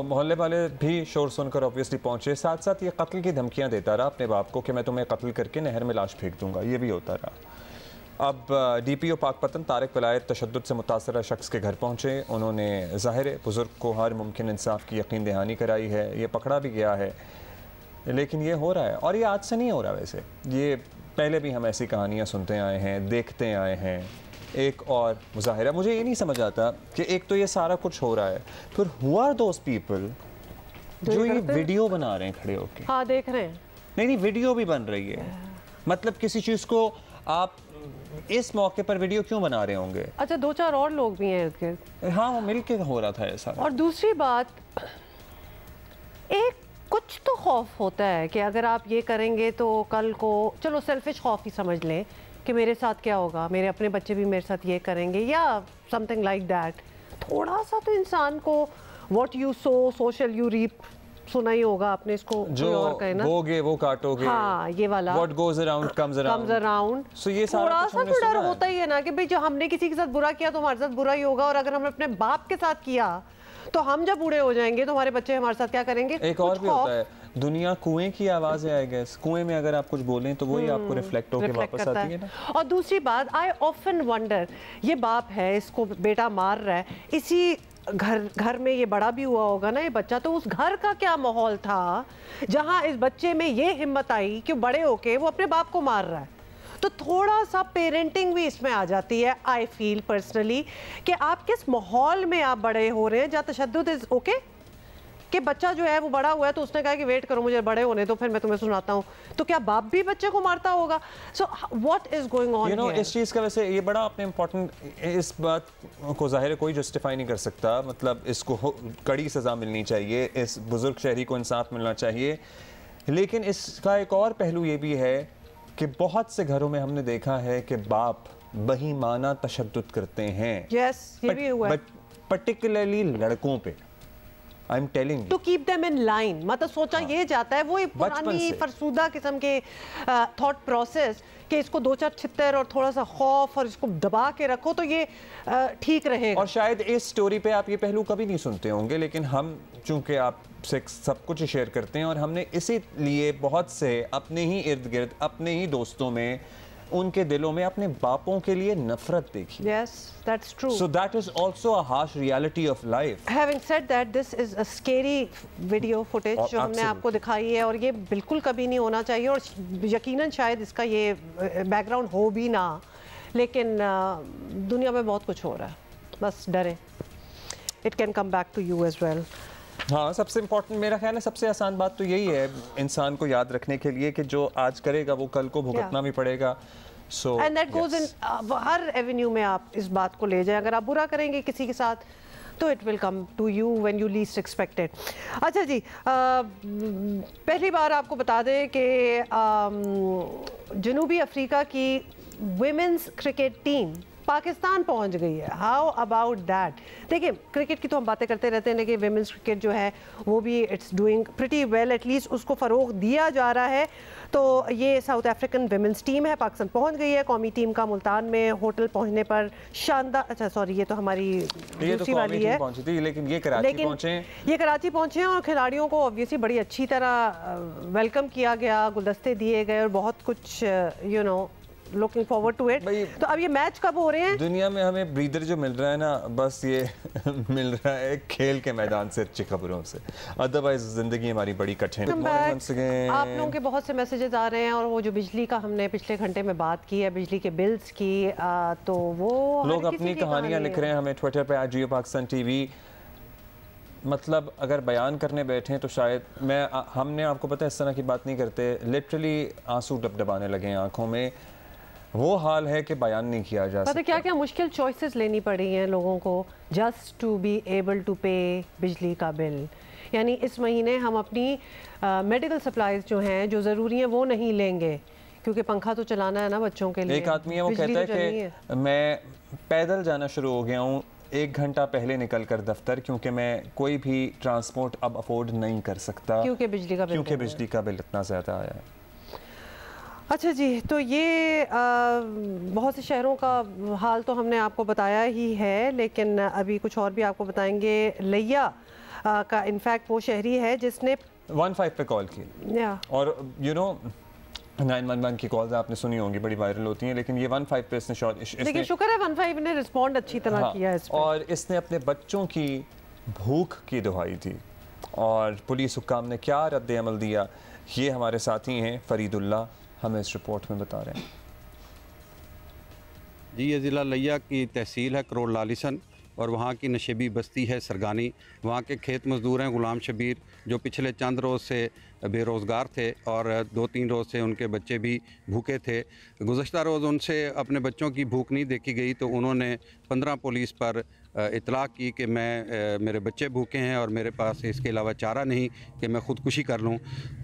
मोहल्ले वाले भी शोर सुनकर ऑब्वियसली पहुंचे, साथ साथ ये कत्ल की धमकियां देता रहा अपने बाप को कि मैं तुम्हें कत्ल करके नहर में लाश फेंक दूंगा, ये भी होता रहा। अब DPO पाकपतन तारिक वलायत तशद्दुद से मुतासरा शख्स के घर पहुँचे। उन्होंने ज़ाहिर बुज़ुर्ग को हर मुमकिन इंसाफ की यकीन दहानी कराई है। ये पकड़ा भी गया है, लेकिन ये हो रहा है और ये आज से नहीं हो रहा। वैसे ये पहले भी हम ऐसी कहानियाँ सुनते आए हैं, देखते आए हैं। एक और मुजाहिरा, मुझे ये नहीं समझ आता कि एक तो ये सारा कुछ हो रहा है, फिर हु आर दोज पीपल जो ये वीडियो बना रहे हैं खड़े होके? हाँ, देख रहे हैं। नहीं, वीडियो भी बन रही है। मतलब किसी चीज़ को आप इस मौके पर वीडियो क्यों बना रहे होंगे? अच्छा, 2-4 और लोग भी हैं इर्द-गिर्द। हाँ, वो मिल के हो रहा था ऐसा। और दूसरी बात, एक कुछ तो खौफ होता है कि अगर आप ये करेंगे तो कल को, चलो सेल्फिश खौफ ही समझ लें कि मेरे साथ क्या होगा, मेरे अपने बच्चे भी मेरे साथ ये करेंगे या समथिंग लाइक दैट। थोड़ा सा तो इंसान को what you sow so shall you reap सुना ही होगा आपने, इसको जो और कहे ना, बोगे वो काटोगे। हाँ, ये वाला What goes around comes around। So ये थोड़ा सा तो डर होता ही है ना कि भाई जो हमने किसी के साथ बुरा किया तो हमारे साथ बुरा ही होगा, और अगर हमने अपने बाप के साथ किया तो हम जब बूढ़े हो जाएंगे तो हमारे बच्चे हमारे साथ क्या करेंगे? एक और भी होता है, दुनिया कुएं की आवाज़ है। आई गेस कुएं में अगर आप कुछ बोलें तो वही आपको रिफ्लेक्ट होकर वापस आती है ना। और दूसरी बात, आई ऑफन वंडर, ये बाप है, इसको बेटा मार रहा है, इसी घर में ये बड़ा भी हुआ होगा ना ये बच्चा, तो उस घर का क्या माहौल था जहां इस बच्चे में ये हिम्मत आई कि बड़े होके वो अपने बाप को मार रहा है। तो थोड़ा सा पेरेंटिंग भी इसमें आ जाती है। आई फील पर्सनली कि आप किस माहौल में आप बड़े हो रहे हैं, जहाँ तशद्दुद इज ओके कि बच्चा जो है वो बड़ा हुआ है तो उसने कहा कि वेट करो मुझे बड़े होने दो फिर मैं तुम्हें सुनाता हूँ, तो क्या बाप भी बच्चे को मारता होगा? So what is going on? You know, इस चीज़ का वैसे ये बड़ा आपने इम्पोर्टेंट, इस बात को ज़ाहिर है कोई जस्टिफाई नहीं कर सकता। मतलब इसको कड़ी सज़ा मिलनी चाहिए, इस बुजुर्ग शहरी को इंसाफ मिलना चाहिए, लेकिन इसका एक और पहलू ये भी है कि बहुत से घरों में हमने देखा है कि बाप बहीमाना तशद्दुद करते हैं। यस, ये भी हुआ है, पर्टिकुलरली लड़कों पे। I am telling to keep them in line. मतलब सोचा ये जाता है, वो एक पुरानी फरसूदा किस्म के थॉट प्रोसेस कि इसको 2-4 छित्तर और थोड़ा सा खौफ और इसको दबा के रखो तो ये ठीक रहेगा। और शायद इस स्टोरी पे आप ये पहलू कभी नहीं सुनते होंगे, लेकिन हम चूंकि आपसे सब कुछ शेयर करते हैं और हमने इसीलिए बहुत से अपने ही इर्द गिर्द, अपने ही दोस्तों में, उनके दिलों में अपने बापों के लिए नफरत देखी। Yes, that's true. So that is also a harsh reality of life. Having said that, this is a scary video footage जो हमने आपको दिखाई है और ये बिल्कुल कभी नहीं होना चाहिए और यकीनन शायद इसका ये बैकग्राउंड हो भी ना, लेकिन दुनिया में बहुत कुछ हो रहा है, बस डरे। It can come back to you as well. हाँ, सबसे इम्पोर्टेंट मेरा ख्याल है, सबसे आसान बात तो यही है इंसान को याद रखने के लिए कि जो आज करेगा वो कल को भुगतना भी पड़ेगा। So, and that goes in her Avenue में आप इस बात को ले जाएं। अगर आप बुरा करेंगे किसी के साथ तो it will come to you when you least expected. अच्छा जी, पहली बार आपको बता दें कि जनूबी अफ्रीका की विमेंस क्रिकेट टीम पाकिस्तान पहुंच गई है। How about that? देखिए, क्रिकेट की तो हम बातें करते रहते हैं, लेकिन विमेंस क्रिकेट जो है वो भी it's doing pretty well, at least उसको फ़रोग दिया जा रहा है। तो ये साउथ अफ्रीकन विमेंस टीम है, पाकिस्तान पहुंच गई है। कौमी टीम का मुल्तान में होटल पहुंचने पर शानदार, अच्छा सॉरी ये तो हमारी दूसरी वाली है, लेकिन ये कराची पहुंचे, ये कराची पहुंचे हैं और खिलाड़ियों को ऑब्वियसली बड़ी अच्छी तरह वेलकम किया गया, गुलदस्ते दिए गए और बहुत कुछ you know looking forward to it. तो अब ये मैच कब हो रहे हैं? दुनिया में हमें ब्रीदर जो मिल रहा है ना, बस ये मिल रहा है खेल के मैदान से अच्छी खबरों से, अदरवाइज जिंदगी हमारी बड़ी कठिन है। आप लोगों के बहुत से मैसेजेस आ रहे हैं और वो जो बिजली का हमने पिछले घंटे में बात की है, बिजली के बिल्स की, तो वो लोग अपनी कहानियां लिख रहे हैं हमें ट्विटर पे @जियो पाकिस्तान टीवी। मतलब अगर बयान करने बैठे तो शायद हमने आपको पता है इस तरह की बात नहीं करते, लिटरली आंसू डबडबाने लगे आंखों में, वो हाल है कि बयान नहीं किया जा सकता। क्या क्या मुश्किल चॉइसेस लेनी पड़ी हैं लोगों को just to be able to pay बिजली का बिल। यानी इस महीने हम अपनी मेडिकल सप्लाईज जो हैं जो ज़रूरी हैं वो नहीं लेंगे क्योंकि पंखा तो चलाना है ना बच्चों के लिए। एक आदमी है वो कहता है कि मैं पैदल जाना शुरू हो गया हूँ 1 घंटा पहले निकल कर दफ्तर, क्योंकि मैं कोई भी ट्रांसपोर्ट अब अफोर्ड नहीं कर सकता क्योंकि बिजली का बिल इतना ज़्यादा आया है। अच्छा जी, तो ये बहुत से शहरों का हाल तो हमने आपको बताया ही है, लेकिन अभी कुछ और भी आपको बताएंगे। लिया का इनफैक्ट वो शहरी है जिसने 15 पे कॉल की और यू नो 911 की कॉल्स आपने सुनी होंगी, बड़ी वायरल होती हैं, लेकिन ये 15 पे इसने लेकिन शुक्र है 15 ने रिस्पॉन्ड अच्छी तरह किया इस पे। और इसने अपने बच्चों की भूख की दुहाई दी और पुलिस हुक्काम ने क्या रद्द अमल दिया, ये हमारे साथी हैं फरीदुल्लाह हमें इस रिपोर्ट में बता रहे हैं। जी, ये ज़िला लिया की तहसील है करोड़ लालिसन और वहाँ की नशेबी बस्ती है सरगानी। वहाँ के खेत मज़दूर हैं गुलाम शबीर, जो पिछले चंद रोज़ से बेरोज़गार थे और 2-3 रोज़ से उनके बच्चे भी भूखे थे। गुज़श्ता रोज़ उनसे अपने बच्चों की भूख नहीं देखी गई तो उन्होंने 15 पुलिस पर इतला की कि मेरे बच्चे भूखे हैं और मेरे पास इसके अलावा चारा नहीं कि मैं ख़ुदकुशी कर लूँ।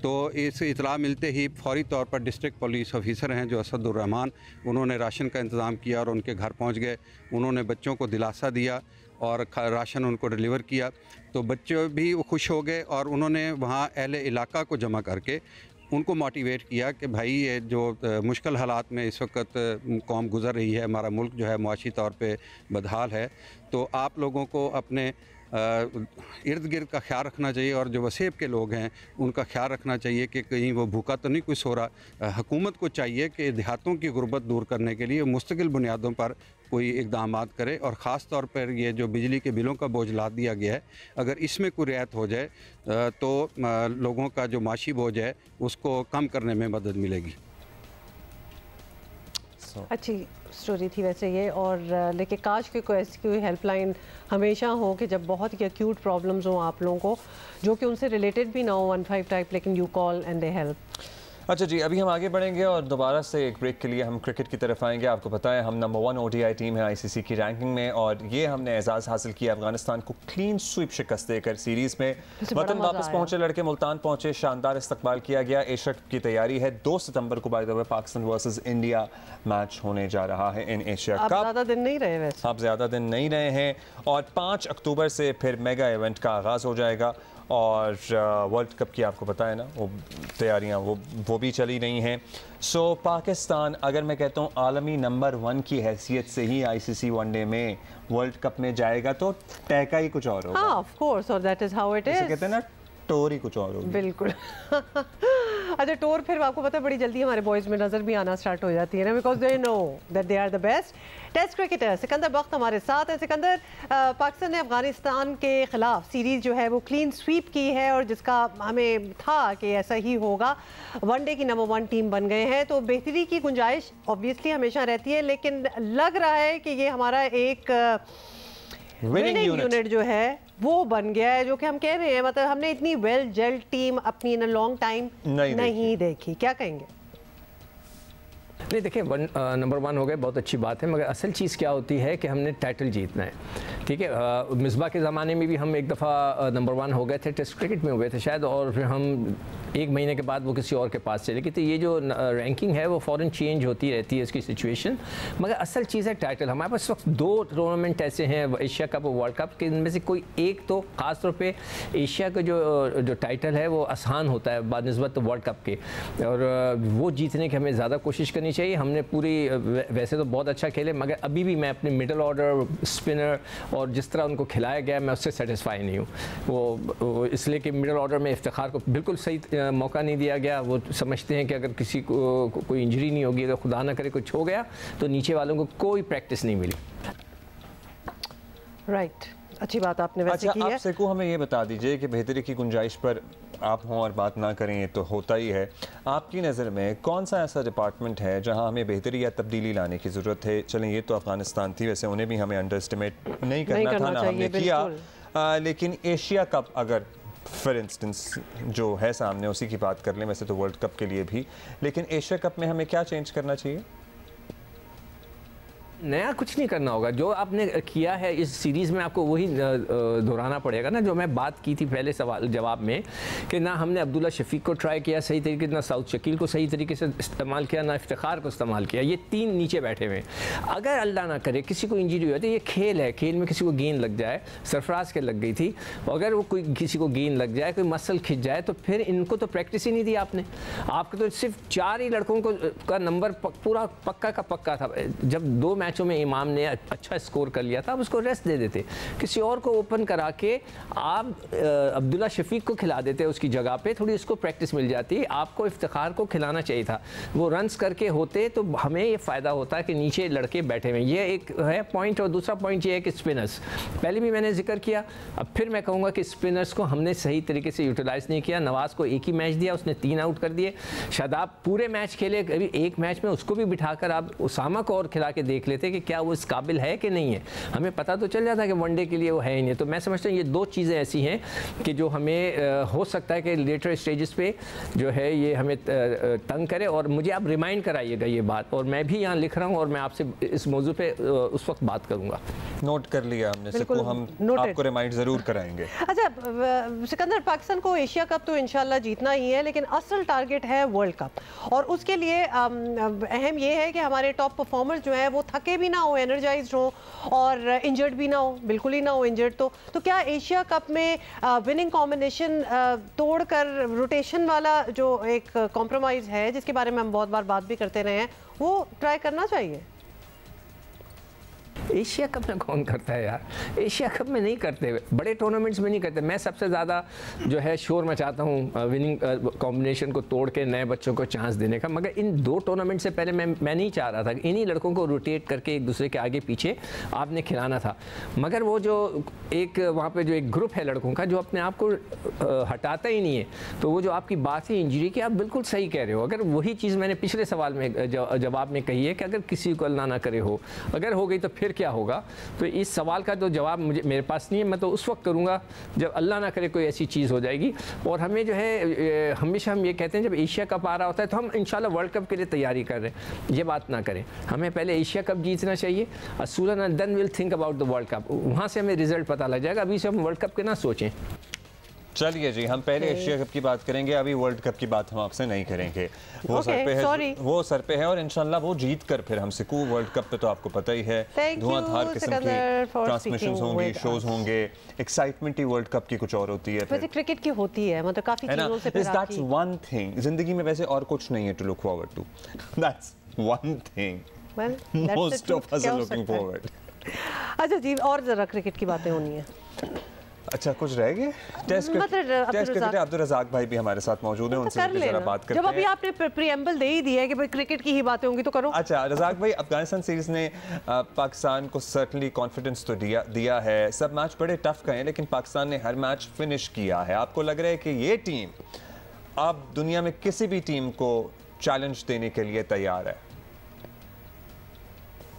तो इस इतला मिलते ही फौरी तौर पर डिस्ट्रिक्ट पुलिस ऑफिसर हैं जो असदुर्रहमान, उन्होंने राशन का इंतज़ाम किया और उनके घर पहुँच गए। उन्होंने बच्चों को दिलासा दिया और राशन उनको डिलीवर किया, तो बच्चे भी खुश हो गए और उन्होंने वहाँ अहले इलाका को जमा करके उनको मोटिवेट किया कि भाई ये जो मुश्किल हालात में इस वक्त कौम गुज़र रही है, हमारा मुल्क जो है मुआशी तौर पे बदहाल है, तो आप लोगों को अपने इर्द गिर्द का ख्याल रखना चाहिए और जो वसेब के लोग हैं उनका ख्याल रखना चाहिए कि कहीं वो भूखा तो नहीं कोई सो रहा। हुकूमत को चाहिए कि देहातों की गुर्बत दूर करने के लिए मुस्तकिल बुनियादों पर कोई इक़दामात करे और ख़ास तौर पर ये जो बिजली के बिलों का बोझ लाद दिया गया है, अगर इसमें कोई रियायत हो जाए तो लोगों का जो माशी बोझ है उसको कम करने में मदद मिलेगी। अच्छी स्टोरी थी वैसे ये, और लेकिन काश कि कोई ऐसी कोई हेल्पलाइन हमेशा हो कि जब बहुत ही एक्यूट प्रॉब्लम्स हो आप लोगों को, जो कि उनसे रिलेटेड भी ना हो 15 टाइप, लेकिन you call and they help. अच्छा जी, अभी हम आगे बढ़ेंगे और दोबारा से एक ब्रेक के लिए हम क्रिकेट की तरफ आएंगे। आपको पता है हम नंबर 1 ODI टीम है आईसीसी की रैंकिंग में और ये हमने एजाज़ हासिल किया अफगानिस्तान को क्लीन स्वीप शिकस्त देकर सीरीज़ में। वतन वापस पहुंचे लड़के मुल्तान पहुंचे, शानदार इस्तकबाल किया गया। एशिया कप की तैयारी है, 2 सितंबर को bye the way Pakistan versus India match होने जा रहा है इन एशिया कप। ज़्यादा दिन नहीं रहे वैसे, आप ज़्यादा दिन नहीं रहे हैं और 5 अक्टूबर से फिर मेगा इवेंट का आगाज़ हो जाएगा और वर्ल्ड कप की आपको पता है ना वो तैयारियां वो भी चली रही हैं। सो पाकिस्तान अगर मैं कहता हूँ आलमी नंबर 1 की हैसियत से ही आईसीसी वनडे में वर्ल्ड कप में जाएगा तो टहका ही कुछ और होगा। हाँ ऑफ कोर्स, और that is how it is. कहते हैं ना टोर ही कुछ और होगी। बिल्कुल। अच्छा टोर फिर आपको पता है बड़ी जल्दी हमारे बॉयज़ में नज़र भी आना स्टार्ट हो जाती है ना, because they know that they are the best test cricketer. Sikandar Bakht हमारे साथ है। सिकंदर, पाकिस्तान ने अफगानिस्तान के ख़िलाफ़ सीरीज़ जो है वो क्लीन स्वीप की है और जिसका हमें था कि ऐसा ही होगा, वनडे की नंबर 1 टीम बन गए हैं, तो बेहतरी की गुंजाइश ऑब्वियसली हमेशा रहती है, लेकिन लग रहा है कि ये हमारा एक विनिंग यूनिट जो है वो बन गया है, जो कि हम कह रहे हैं मतलब हमने इतनी वेल जेल्ड टीम अपनी इन अ लॉन्ग टाइम नहीं देखी। क्या कहेंगे? नहीं देखिए, नंबर 1 हो गए, बहुत अच्छी बात है, मगर असल चीज़ क्या होती है कि हमने टाइटल जीतना है। ठीक है, मिसबा के ज़माने में भी हम एक दफ़ा नंबर 1 हो गए थे, टेस्ट क्रिकेट में हो गए थे शायद, और फिर हम 1 महीने के बाद वो किसी और के पास चले गए। तो ये जो रैंकिंग है वो फ़ौरन चेंज होती रहती है इसकी सिचुएशन, मगर असल चीज़ है टाइटल। हमारे पास वक्त 2 टूर्नामेंट ऐसे हैं, एशिया कप और वर्ल्ड कप के, इनमें से कोई एक तो ख़ास तौर पे एशिया का जो टाइटल है वो आसान होता है बानिस्बत वर्ल्ड कप के, और वो जीतने की हमें ज़्यादा कोशिश करनी चाहिए। हमने पूरी वैसे तो बहुत अच्छा खेले, मगर अभी भी मैं अपने मिडल ऑर्डर स्पिनर और जिस तरह उनको खिलाया गया मैं उससे सेटिस्फाई नहीं हूँ। वो इसलिए कि मिडल ऑर्डर में इफ्तिखार को बिल्कुल सही मौका नहीं दिया गया। वो समझते हैं कि अगर किसी को कोई इंजरी नहीं होगी, अगर खुदा ना करे कुछ हो गया तो नीचे वालों को कोई प्रैक्टिस नहीं मिली। राइट, अच्छी बात आपने वैसे की है। आप सेको हमें ये बता दीजिए कि बेहतरी की गुंजाइश पर आप हों और बात ना करें, ये तो होता ही है। आपकी नज़र में कौन सा ऐसा डिपार्टमेंट है जहां हमें बेहतरी या तब्दीली लाने की ज़रूरत है? चलें, ये तो अफगानिस्तान थी, वैसे उन्हें भी हमें अंडर एस्टिमेट नहीं करना था, ना हमने किया, लेकिन एशिया कप अगर फॉर इंस्टेंस जो है सामने उसी की बात कर लें, वैसे तो वर्ल्ड कप के लिए भी, लेकिन एशिया कप में हमें क्या चेंज करना चाहिए? नया कुछ नहीं करना होगा, जो आपने किया है इस सीरीज़ में आपको वही दोहराना पड़ेगा ना, जो मैं बात की थी पहले सवाल जवाब में कि ना हमने अब्दुल्ला शफीक को ट्राई किया सही तरीके से, ना साउथ शकील को सही तरीके से इस्तेमाल किया, ना इफ्तिखार को इस्तेमाल किया। ये 3 नीचे बैठे हुए हैं। अगर अल्लाह ना करे किसी को इंजरी हो तो ये खेल है, खेल में किसी को गेंद लग जाए, सरफराज के लग गई थी, अगर वो कोई किसी को गेंद लग जाए, कोई मसल खिंच जाए, तो फिर इनको तो प्रैक्टिस ही नहीं दी आपने। आपके तो सिर्फ 4 ही लड़कों का नंबर पूरा पक्का का पक्का था। जब 2 मैच मैचों में इमाम ने अच्छा स्कोर कर लिया था, आप उसको रेस्ट दे देते, किसी और को ओपन करा के आप अब्दुल्ला शफीक को खिला देते उसकी जगह पे, थोड़ी उसको प्रैक्टिस मिल जाती। आपको इफ्तिखार को खिलाना चाहिए था, वो रन्स करके होते तो हमें ये फ़ायदा होता है कि नीचे लड़के बैठे हुए। ये एक है पॉइंट। और दूसरा पॉइंट ये है कि स्पिनर्स, पहले भी मैंने जिक्र किया, अब फिर मैं कहूँगा कि स्पिनर्स को हमने सही तरीके से यूटिलाइज़ नहीं किया। नवाज़ को एक ही मैच दिया, उसने 3 आउट कर दिए। शादाब पूरे मैच खेले, कभी एक मैच में उसको भी बिठाकर आप उसामा को और खिला के देख लेते कि क्या वो इस काबिल है कि नहीं है, हमें पता तो चल जाता कि वनडे के लिए वो है ही नहीं। तो मैं समझता हूँ ये 2 चीज़ें ऐसी हैं कि जो हमें हो सकता है कि लेटर स्टेजेस पे जो है ये हमें तंग करे। और मुझे आप रिमाइंड कराइएगा ये बात, और मैं भी यहाँ लिख रहा हूँ और मैं आपसे इस मौजू पे उस वक्त बात करूँगा। नोट कर लिया हमने, सिक्कू हम आपको रिमाइंड ज़रूर कराएंगे। अच्छा सिकंदर, पाकिस्तान को एशिया कप तो इंशाल्लाह जीतना ही है, लेकिन असल टारगेट है वर्ल्ड कप, और उसके लिए अहम ये है कि हमारे टॉप परफॉर्मर्स जो है वो थके भी ना हो, एनर्जाइज्ड हो और इंजर्ड भी ना हो, बिल्कुल ही ना हो इंजर्ड। तो क्या एशिया कप में विनिंग कॉम्बिनेशन तोड़कर रोटेशन वाला जो एक कॉम्प्रोमाइज़ है जिसके बारे में हम बहुत बार बात भी करते रहे हैं, वो ट्राई करना चाहिए? एशिया कप में कौन करता है यार, एशिया कप में नहीं करते, बड़े टूर्नामेंट्स में नहीं करते। मैं सबसे ज़्यादा जो है शोर मचाता हूँ विनिंग कॉम्बिनेशन को तोड़ के नए बच्चों को चांस देने का, मगर इन 2 टूर्नामेंट से पहले मैं नहीं चाह रहा था कि इन्हीं लड़कों को रोटेट करके एक दूसरे के आगे पीछे आपने खिलाना था। मगर वो जो एक वहाँ पर जो एक ग्रुप है लड़कों का जो अपने आप को हटाता ही नहीं है, तो वो जो आपकी बात है इंजरी की, आप बिल्कुल सही कह रहे हो। अगर वही चीज़ मैंने पिछले सवाल में जवाब में कही है कि अगर किसी को अल्लाह ना करे हो, अगर हो गई तो फिर क्या होगा, तो इस सवाल का तो जवाब मेरे पास नहीं है। मैं तो उस वक्त करूंगा जब अल्लाह ना करे कोई ऐसी चीज़ हो जाएगी। और हमें जो है हमेशा हम ये कहते हैं जब एशिया कप आ रहा होता है तो हम इंशाल्लाह वर्ल्ड कप के लिए तैयारी कर रहे हैं, ये बात ना करें। हमें पहले एशिया कप जीतना चाहिए, असूलन then will think about the world cup, वहाँ से हमें रिजल्ट पता लग जाएगा। अभी से हम वर्ल्ड कप के ना सोचें। चलिए जी, हम पहले एशिया कप की बात करेंगे, अभी वर्ल्ड कप की बात हम आपसे नहीं करेंगे। वो सर पे है, वो सर पे है, और इंशाल्लाह वो जीत कर फिर हम सिक्कू वर्ल्ड कप पे तो आपको पता ही है धुआंधार किस्म की ट्रांसमिशंस होंगी, शोज होंगे, एक्साइटमेंट ही वर्ल्ड कप की कुछ और होती है। वैसे क्रिकेट की होती है, मतलब काफी चीजों से प्यार की। दैट्स वन थिंग, जिंदगी में वैसे और कुछ नहीं है to look forward to, that's one thing most of us are looking forward. अच्छा जी, और जरा क्रिकेट की बातें होनी है। अच्छा, कुछ रह गए? टेस्ट क्रिकेट अब्दुल रज़ाक भाई भी हमारे साथ मौजूद हैं, उनसे जरा बात करते हैं। जब अभी आपने प्रीएम्बल दे ही दिया है कि भाई क्रिकेट की ही बातें होंगी तो करो। अच्छा रज़ाक भाई, अफगानिस्तान सीरीज ने पाकिस्तान को सर्टनली कॉन्फिडेंस तो दिया है, सब मैच बड़े टफ गए हैं, लेकिन पाकिस्तान ने हर मैच फिनिश किया है। आपको लग रहा है कि ये टीम अब दुनिया में किसी भी टीम को चैलेंज देने के लिए तैयार है?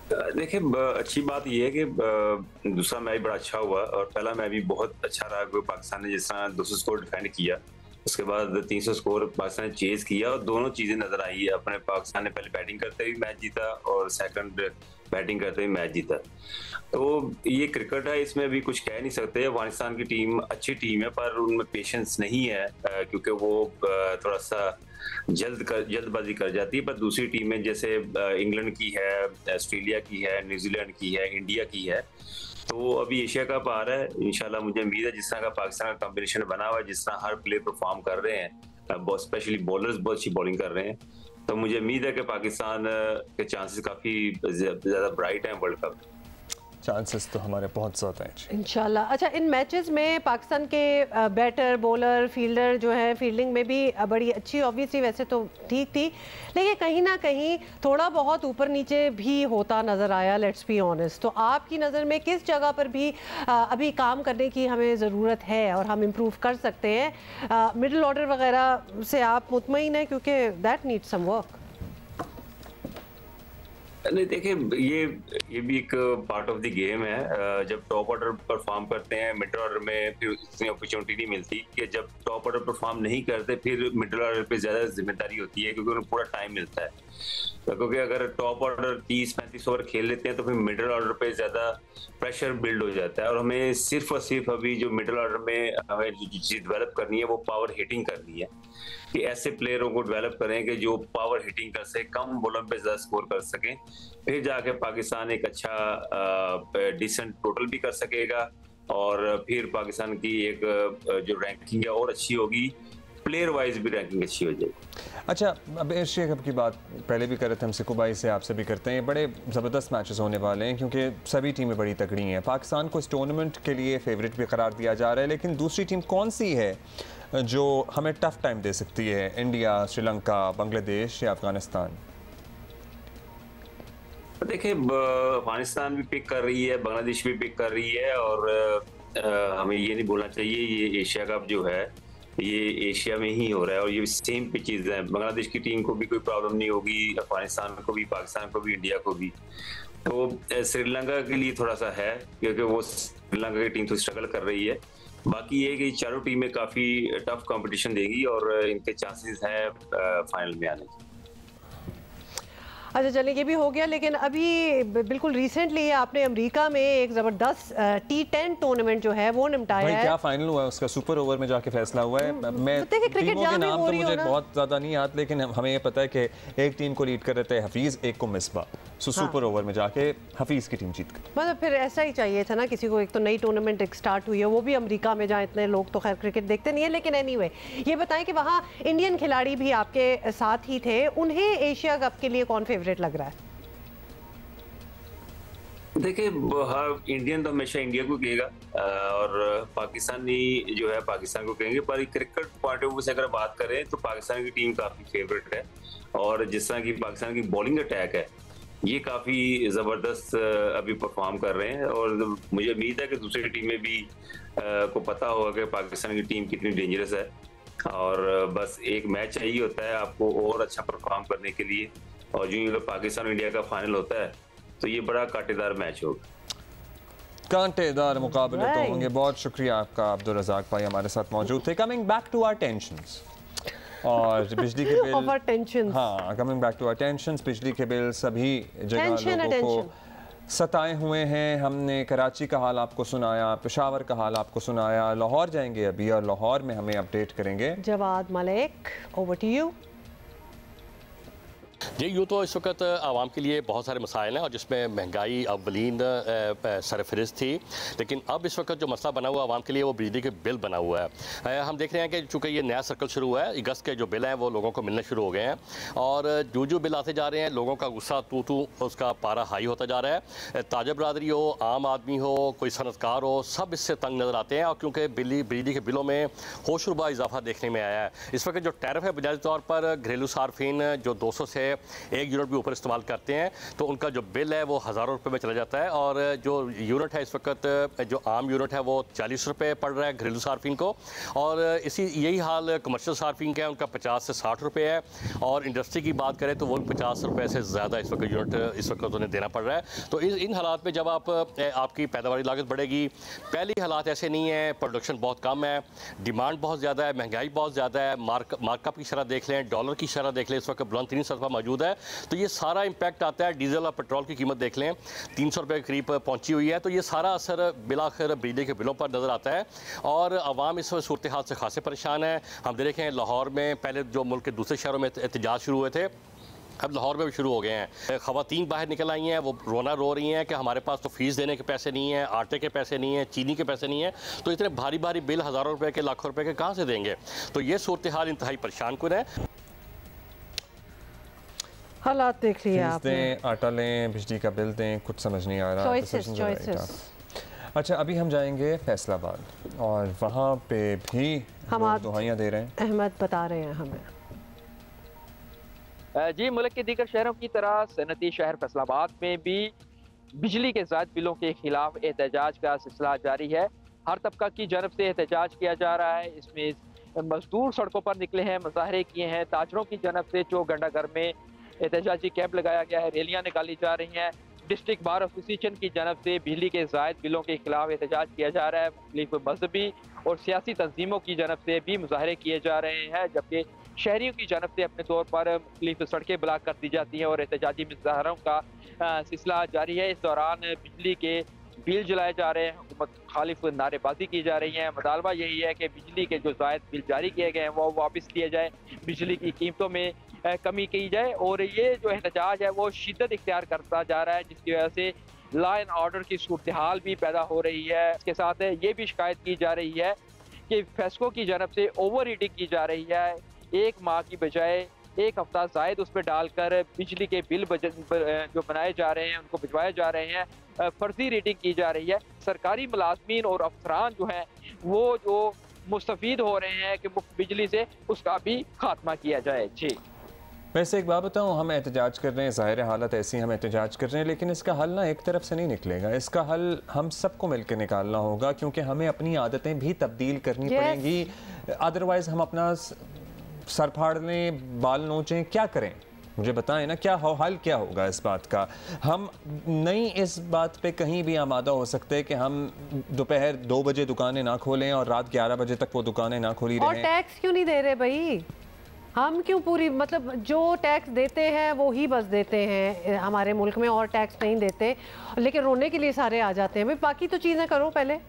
देखिए, अच्छी बात यह है कि दूसरा मैच बड़ा अच्छा हुआ और पहला मैच भी बहुत अच्छा रहा। पाकिस्तान ने जिस तरह 200 स्कोर डिफेंड किया, उसके बाद 300 स्कोर पाकिस्तान ने चेज किया और दोनों चीज़ें नजर आई है। अपने पाकिस्तान ने पहले बैटिंग करते हुए मैच जीता और सेकंड बैटिंग करते हुए मैच जीता। तो ये क्रिकेट है, इसमें भी कुछ कह नहीं सकते। अफगानिस्तान की टीम अच्छी टीम है पर उनमें पेशेंस नहीं है, क्योंकि वो थोड़ा सा जल्दबाजी कर जाती है। पर दूसरी टीमें जैसे इंग्लैंड की है, ऑस्ट्रेलिया की है, न्यूजीलैंड की है, इंडिया की है। तो अभी एशिया कप आ रहा है, इंशाल्लाह मुझे उम्मीद है जिस तरह का पाकिस्तान का कॉम्बिनेशन बना हुआ है, जिस तरह हर प्लेयर परफॉर्म कर रहे हैं, स्पेशली बॉलर्स बहुत अच्छी बॉलिंग कर रहे हैं, तो मुझे उम्मीद है कि पाकिस्तान के चांसेस काफ़ी ज़्यादा ब्राइट हैं वर्ल्ड कप। चांसेस तो हमारे बहुत ज़्यादा हैं इंशाल्लाह। अच्छा, इन मैचेस में पाकिस्तान के बैटर, बॉलर, फील्डर जो है, फील्डिंग में भी बड़ी अच्छी, ऑब्वियसली वैसे तो ठीक थी, लेकिन कहीं ना कहीं थोड़ा बहुत ऊपर नीचे भी होता नज़र आया, लेट्स बी ऑनेस्ट। तो आपकी नज़र में किस जगह पर भी अभी काम करने की हमें ज़रूरत है और हम इम्प्रूव कर सकते हैं? मिडिल ऑर्डर वगैरह से आप मुतमईन हैं, क्योंकि दैट नीड्स सम वर्क। नहीं, देखिए ये भी एक पार्ट ऑफ द गेम है। जब टॉप ऑर्डर परफॉर्म करते हैं, मिडिल ऑर्डर में फिर इतनी अपॉर्चुनिटी नहीं मिलती कि जब टॉप ऑर्डर परफॉर्म नहीं करते फिर मिडिल ऑर्डर पे ज़्यादा जिम्मेदारी होती है, क्योंकि उन्हें पूरा टाइम मिलता है। क्योंकि अगर टॉप ऑर्डर 30-35 ओवर खेल लेते हैं तो फिर मिडिल ऑर्डर पे ज़्यादा प्रेशर बिल्ड हो जाता है। और हमें सिर्फ और सिर्फ अभी जो मिडिल ऑर्डर में हमें जो चीज़ डेवलप करनी है वो पावर हिटिंग करनी है, कि ऐसे प्लेयरों को डेवलप करें कि जो पावर हिटिंग कर सके, कम बॉलों पे ज़्यादा स्कोर कर सकें, फिर जाके पाकिस्तान एक अच्छा डिसेंट टोटल भी कर सकेगा और फिर पाकिस्तान की एक जो रैंकिंग है और अच्छी होगी। प्लेयर वाइज भी रैंकिंग अच्छी हो जाएगी। अच्छा, अब एशिया कप की बात पहले भी कर रहे थे हम, सिक्कू भाई से आपसे भी करते हैं। बड़े ज़बरदस्त मैचेस होने वाले हैं क्योंकि सभी टीमें बड़ी तगड़ी हैं। पाकिस्तान को इस टूर्नामेंट के लिए फेवरेट भी करार दिया जा रहा है, लेकिन दूसरी टीम कौन सी है जो हमें टफ टाइम दे सकती है? इंडिया, श्रीलंका, बांग्लादेश या अफगानिस्तान? देखिए, अफगानिस्तान भी पिक कर रही है, बांग्लादेश भी पिक कर रही है, और हमें ये नहीं बोलना चाहिए ये एशिया कप जो है ये एशिया में ही हो रहा है और ये सेम पिचेज हैं। बांग्लादेश की टीम को भी कोई प्रॉब्लम नहीं होगी, अफगानिस्तान को भी, पाकिस्तान को भी, इंडिया को भी। तो श्रीलंका के लिए थोड़ा सा है क्योंकि वो श्रीलंका की टीम तो स्ट्रगल कर रही है। बाकी ये कि चारों टीमें काफ़ी टफ कंपटीशन देगी और इनके चांसेस हैं फाइनल में आने के। अच्छा चलिए, ये भी हो गया, लेकिन अभी बिल्कुल रिसेंटली आपने अमेरिका में एक ज़बरदस्त T10 टूर्नामेंट जो है वो निपटाया है। क्या फाइनल हुआ है उसका? सुपर ओवर में जाके फैसला हुआ है। मैं टीमों के नाम तो मुझे बहुत ज़्यादा नहीं याद, लेकिन हमें ये पता है कि एक टीम को लीड कर रहे थे हफीज़, एक को मिसबा। सुपर ओवर में जाके हफीज़ की टीम जीत गई। मतलब फिर ऐसा ही चाहिए था ना किसी को। एक तो नई टूर्नामेंट स्टार्ट हुई है, वो भी अमेरिका में, जहाँ इतने लोग तो खैर क्रिकेट देखते नहीं है, लेकिन एनीवे ये बताएं कि वहाँ इंडियन खिलाड़ी भी आपके साथ ही थे, उन्हें एशिया कप के लिए कौन फेवरेट लग रहा है? देखिए, हाँ, इंडियन तो हमेशा इंडिया को कहेगा और पाकिस्तानी जो है पाकिस्तान को कहेंगे, पर क्रिकेट पॉइंट ऑफ व्यू से अगर बात करें तो पाकिस्तान की टीम काफ़ी फेवरेट है। और जिस तरह की पाकिस्तान की बॉलिंग अटैक है ये काफ़ी ज़बरदस्त अभी परफॉर्म कर रहे हैं और मुझे उम्मीद है कि दूसरी टीमें भी को पता होगा कि पाकिस्तान की टीम कितनी डेंजरस है और बस एक मैच चाहिए होता है आपको और अच्छा परफॉर्म करने के लिए। और जो अगर पाकिस्तान और इंडिया का फाइनल होता है तो ये बड़ा कांटेदार मैच होगा। कांटेदार मुकाबले तो होंगे। बहुत शुक्रिया आपका अब्दुल रज़ाक भाई हमारे साथ मौजूद थे। Coming back to our tensions और बिजली के बिल, हाँ, coming back to our tensions, बिजली के बिल सभी जगह लोगों को सताए हुए हैं। हमने कराची का हाल आपको सुनाया, पेशावर का हाल आपको सुनाया, लाहौर जाएंगे अभी और लाहौर में हमें अपडेट करेंगे Jawad Malik. Over to you. जी, यूँ तो इस वक्त आवाम के लिए बहुत सारे मसाइल हैं और जिसमें महंगाई अव्वलीन सरफहरिस्त थी, लेकिन अब इस वक्त जो मसला बना हुआ आवाम के लिए वो बिजली के बिल बना हुआ है। हम देख रहे हैं कि चूँकि ये नया सर्कल शुरू हुआ है, अगस्त के जो बिल हैं वो लोगों को मिलने शुरू हो गए हैं और जो बिल आते जा रहे हैं लोगों का गुस्सा तू उसका पारा हाई होता जा रहा है। ताजर बरादरी हो, आम आदमी हो, कोई सनतकार हो, सब इससे तंग नज़र आते हैं और क्योंकि बिजली के बिलों में होशरुबा इजाफा देखने में आया है। इस वक्त जो टैरिफ है बुनियादी तौर पर घरेलू सार्फिन जो 200 से 1 यूनिट भी ऊपर इस्तेमाल करते हैं तो उनका जो बिल है वो हज़ारों रुपए में चला जाता है और जो यूनिट है इस वक्त जो आम यूनिट है वो 40 रुपये पड़ रहा है घरेलू सार्फिन को और यही हाल कमर्शियल सार्फिन का है, उनका 50 से 60 रुपये है और इंडस्ट्री की बात करें तो वो 50 रुपये से ज़्यादा इस वक्त यूनिट इस वक्त उन्हें देना पड़ रहा है। तो इन हालात में जब आपकी पैदावारी लागत बढ़ेगी, पहली हालात ऐसे नहीं है, प्रोडक्शन बहुत कम है, डिमांड बहुत ज़्यादा है, महंगाई बहुत ज़्यादा है, मार्कअप की शरह देख लें, डॉलर की शरह देख लें, इस वक्त बुलंद तरीन सतह मौजूद है। तो ये सारा इम्पैक्ट आता है। डीजल और पेट्रोल की कीमत देख लें 300 रुपये के करीब पहुंची हुई है, तो ये सारा असर बिलाखिर बिजली के बिलों पर नज़र आता है और आवाम इस सूरत हाल से खासे परेशान है। हम देखें लाहौर में पहले जो मुल्क के दूसरे शहरों में एहतजाज शुरू हुए थे, अब लाहौर में भी शुरू हो गए हैं। ख़वातीन बाहर निकल आई हैं, वो रो रही हैं कि हमारे पास तो फीस देने के पैसे नहीं हैं, आटे के पैसे नहीं हैं, चीनी के पैसे नहीं हैं, तो इतने भारी भारी बिल हज़ारों रुपए के, लाखों रुपए के कहाँ से देंगे। तो ये सूरत हाल इंतहाई परेशान कुन है। हालात देख लिए आपने। आटा लें, बिजली का बिल दें, कुछ समझ नहीं आ रहा। अच्छा, अभी हम जाएंगे फैसलाबाद और वहाँ पे भी हम दुआइयाँ दे रहे हैं। अहमद बता रहे हैं हमें। जी, मुल्क के दीगर शहरों की तरह सनती शहर फैसलाबाद में भी बिजली के ज़ायद बिलों के खिलाफ एहतजाज का सिलसिला जारी है। हर तबका की जानब से एहतजाज किया जा रहा है। इसमें मजदूर सड़कों पर निकले हैं, मुजाहरे किए हैं, ताजरों की जानब से जो घंटाघर में एहतजाजी कैंप लगाया गया है, रैलियाँ निकाली जा रही हैं। डिस्ट्रिक्ट बार एसोसिएशन की जानब से बिजली के ज़ायद बिलों के खिलाफ एहतजाज किया जा रहा है। मुख्तलिफ मजहबी और सियासी तंजीमों की जानब से भी मुजाहरे किए जा रहे हैं, जबकि शहरियों की जानब से अपने तौर पर मुख्तलिफ सड़कें ब्लॉक कर दी जाती हैं और एहतजाजी मुजाहरों का सिलसिला जारी है। इस दौरान बिजली के बिल जलाए जा रहे हैं, हुकूमत खालिफ नारेबाजी की जा रही है। मुतालबा यही है कि बिजली के जो ज़ायद बिल जारी किए गए हैं वो वापस लिए जाए, बिजली की कीमतों में कमी की जाए और ये जो एहतजाज है वो शिद्दत इख्तियार करता जा रहा है, जिसकी वजह से लॉ एंड ऑर्डर की सूरत हाल भी पैदा हो रही है। इसके साथ ये भी शिकायत की जा रही है कि फेस्को की जानब से ओवर हीटिंग की जा रही है। 1 माह की बजाय 1 हफ्ता जायद उस पर डालकर बिजली के बिल जो बनाए जा रहे हैं उनको भिजवाए जा रहे हैं। फर्जी रीडिंग की जा रही है। सरकारी मुलाजमीन और अफसरान जो हैं वो जो मुस्तफीद हो रहे हैं कि मुफ्त बिजली से, उसका भी खात्मा किया जाए। जी वैसे एक बात बताऊँ, हम एहतजाज कर रहे हैं, ज़ाहिर हालत ऐसी हम एहतजाज कर रहे हैं, लेकिन इसका हल ना एक तरफ से नहीं निकलेगा। इसका हल हम सबको मिलकर निकालना होगा, क्योंकि हमें अपनी आदतें भी तब्दील करनी पड़ेंगी। अदरवाइज़ हम अपना सर फाड़ लें, बाल नोचें, क्या करें? मुझे बताएं ना, क्या हल क्या होगा इस बात का? हम नहीं इस बात पे कहीं भी आमादा हो सकते कि हम दोपहर 2 बजे दुकानें ना खोलें और रात 11 बजे तक वो दुकानें ना खोली रहें। और टैक्स क्यों नहीं दे रहे भाई? हम क्यों पूरी, मतलब जो टैक्स देते हैं वो ही बस देते हैं हमारे मुल्क में, और टैक्स नहीं देते, लेकिन रोने के लिए सारे आ जाते हैं। भाई बाकी तो चीज़ें करो पहले।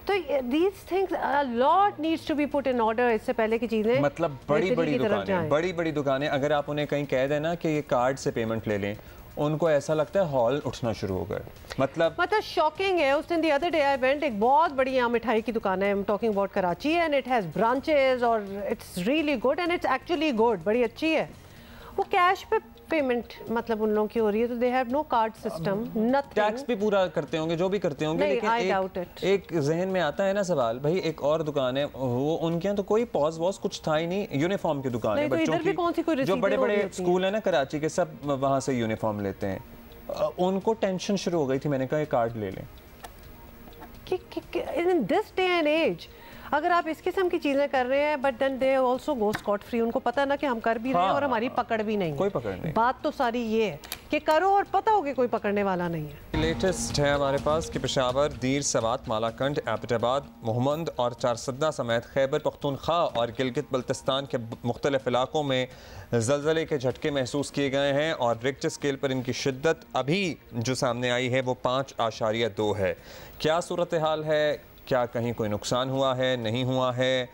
तो these things a lot needs to be put in order इससे पहले की चीज़ें, मतलब बड़ी बड़ी दुकानें अगर आप उन्हें कहीं कह देना कि ये कार्ड से पेमेंट ले लें, उनको ऐसा लगता है हॉल उठना शुरू हो गए। मतलब शॉकिंग है। उस दिन the other day I went, एक बहुत बड़ी यहाँ मिठाई की दुकान है, I am talking about Karachi, and it has branches और it's really good and it's actually good, बड़ी अच्छी है। वो कैश पे पेमेंट मतलब उन लोगों की हो रही है, तो they have no card system, nothing. Tax भी पूरा करते होंगे, जो भी करते होंगे, लेकिन एक जहन में आता है ना सवाल, भाई एक और दुकान है, वो उनके यहाँ तो कोई पॉज वॉज कुछ था ही नहीं। यूनिफॉर्म की दुकान है बच्चों की, जो बड़े बड़े स्कूल है ना कराची के, सब वहाँ से यूनिफॉर्म लेते हैं। उनको टेंशन शुरू हो गई थी, मैंने कहा कार्ड ले लें। In this day and age अगर आप इस किस्म की चीजें कर रहे हैं, but then they also go scot free. उनको पता है ना कि हम कर भी रहे हैं और हमारी पकड़ भी नहीं, कोई पकड़ नहीं। बात तो सारी ये है कि करो और पता हो कि कोई पकड़ने वाला नहीं है। लेटेस्ट है हमारे पास कि पेशावर, दीर, सवात, मालाकंड, एबटाबाद, मोहम्मद और चारसद्दा समेत खैबर पख्तूनख्वा और गिलगित बल्तिस्तान के मुख्तलिफ इलाकों में ज़लज़ले के झटके महसूस किए गए हैं और रिक्टर स्केल पर इनकी शिद्दत अभी जो सामने आई है वो 5.2 है। क्या सूरत हाल है? क्या कहीं कोई नुकसान हुआ है, नहीं हुआ है?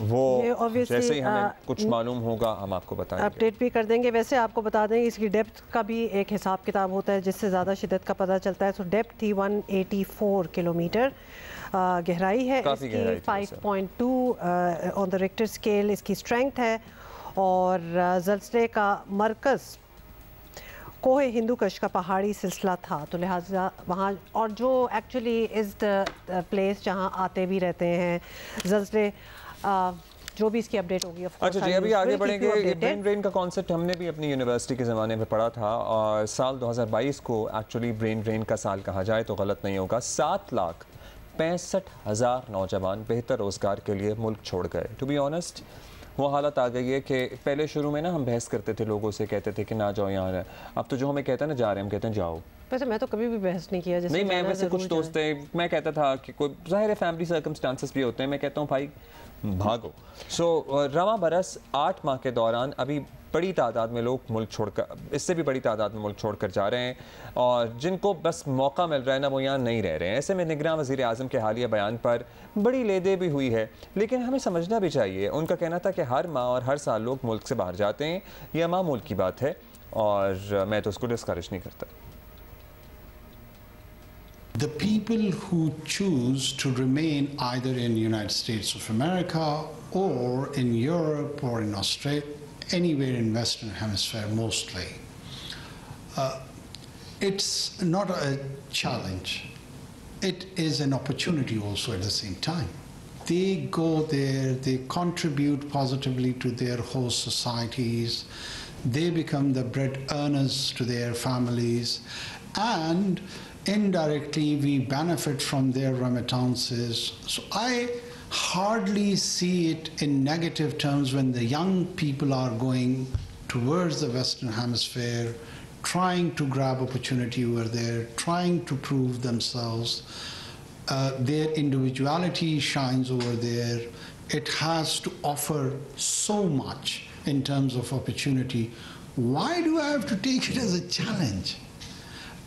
वो जैसे ही हमें कुछ मालूम होगा हम आपको बताएंगे, अपडेट भी कर देंगे। वैसे आपको बता दें इसकी डेप्थ का भी एक हिसाब किताब होता है जिससे ज़्यादा शिद्दत का पता चलता है। सो डेप्थ थी 184 किलोमीटर, गहराई है इसकी 5.2 ऑन द रिक्टर स्केल इसकी स्ट्रेंथ है, और ज़लज़ले का मरकज़ कोहे हिंदूकश का पहाड़ी सिलसिला था, तो लिहाजा वहाँ, और जो एक्चुअली इज़ द प्लेस जहाँ आते भी रहते हैं ज़लज़ले, जो भी इसकी अपडेट होगी। अच्छा जी, अभी आगे बढ़ेंगे। ब्रेन ड्रेन का कॉन्सेप्ट हमने भी अपनी यूनिवर्सिटी के ज़माने में पढ़ा था, और साल 2022 को एक्चुअली ब्रेन ड्रेन का साल कहा जाए तो गलत नहीं होगा। 7,65,000 नौजवान बेहतर रोज़गार के लिए मुल्क छोड़ गए। टू बी ऑनेस्ट वो हालत आ गई है कि पहले शुरू में ना हम बहस करते थे, लोगों से कहते थे कि ना जाओ यहाँ, अब तो जो हमें कहता है ना जा रहे हैं, हम कहते हैं जाओ। वैसे मैं तो कभी भी बहस नहीं किया, जैसे नहीं, मैं वैसे कुछ दोस्त है, मैं कहता था कि कोई ज़ाहिर है फैमिली सर्कमस्टांसेस भी होते हैं, मैं कहता हूँ भाई भागो। सो रवा बरस 8 माह के दौरान अभी बड़ी तादाद में लोग मुल्क छोड़कर, इससे भी बड़ी तादाद में मुल्क छोड़कर जा रहे हैं, और जिनको बस मौका मिल रहा है ना वो यहाँ नहीं रह रहे हैं। ऐसे में निगरान वज़ीर आज़म के हालिया बयान पर बड़ी लेदे भी हुई है, लेकिन हमें समझना भी चाहिए। उनका कहना था कि हर माह और हर साल लोग मुल्क से बाहर जाते हैं, यह मामूल की बात है, और मैं तो उसको डिस्करेज नहीं करता। The people who choose to remain either in the United States of America or in Europe or in Australia, anywhere in Western Hemisphere mostly, it's not a challenge. It is an opportunity also at the same time. They go there, they contribute positively to their host societies, they become the bread earners to their families, and indirectly we benefit from their remittances. So I hardly see it in negative terms when the young people are going towards the Western Hemisphere, trying to grab opportunity over there, trying to prove themselves. Their individuality shines over there. It has to offer so much in terms of opportunity. Why do I have to take it as a challenge?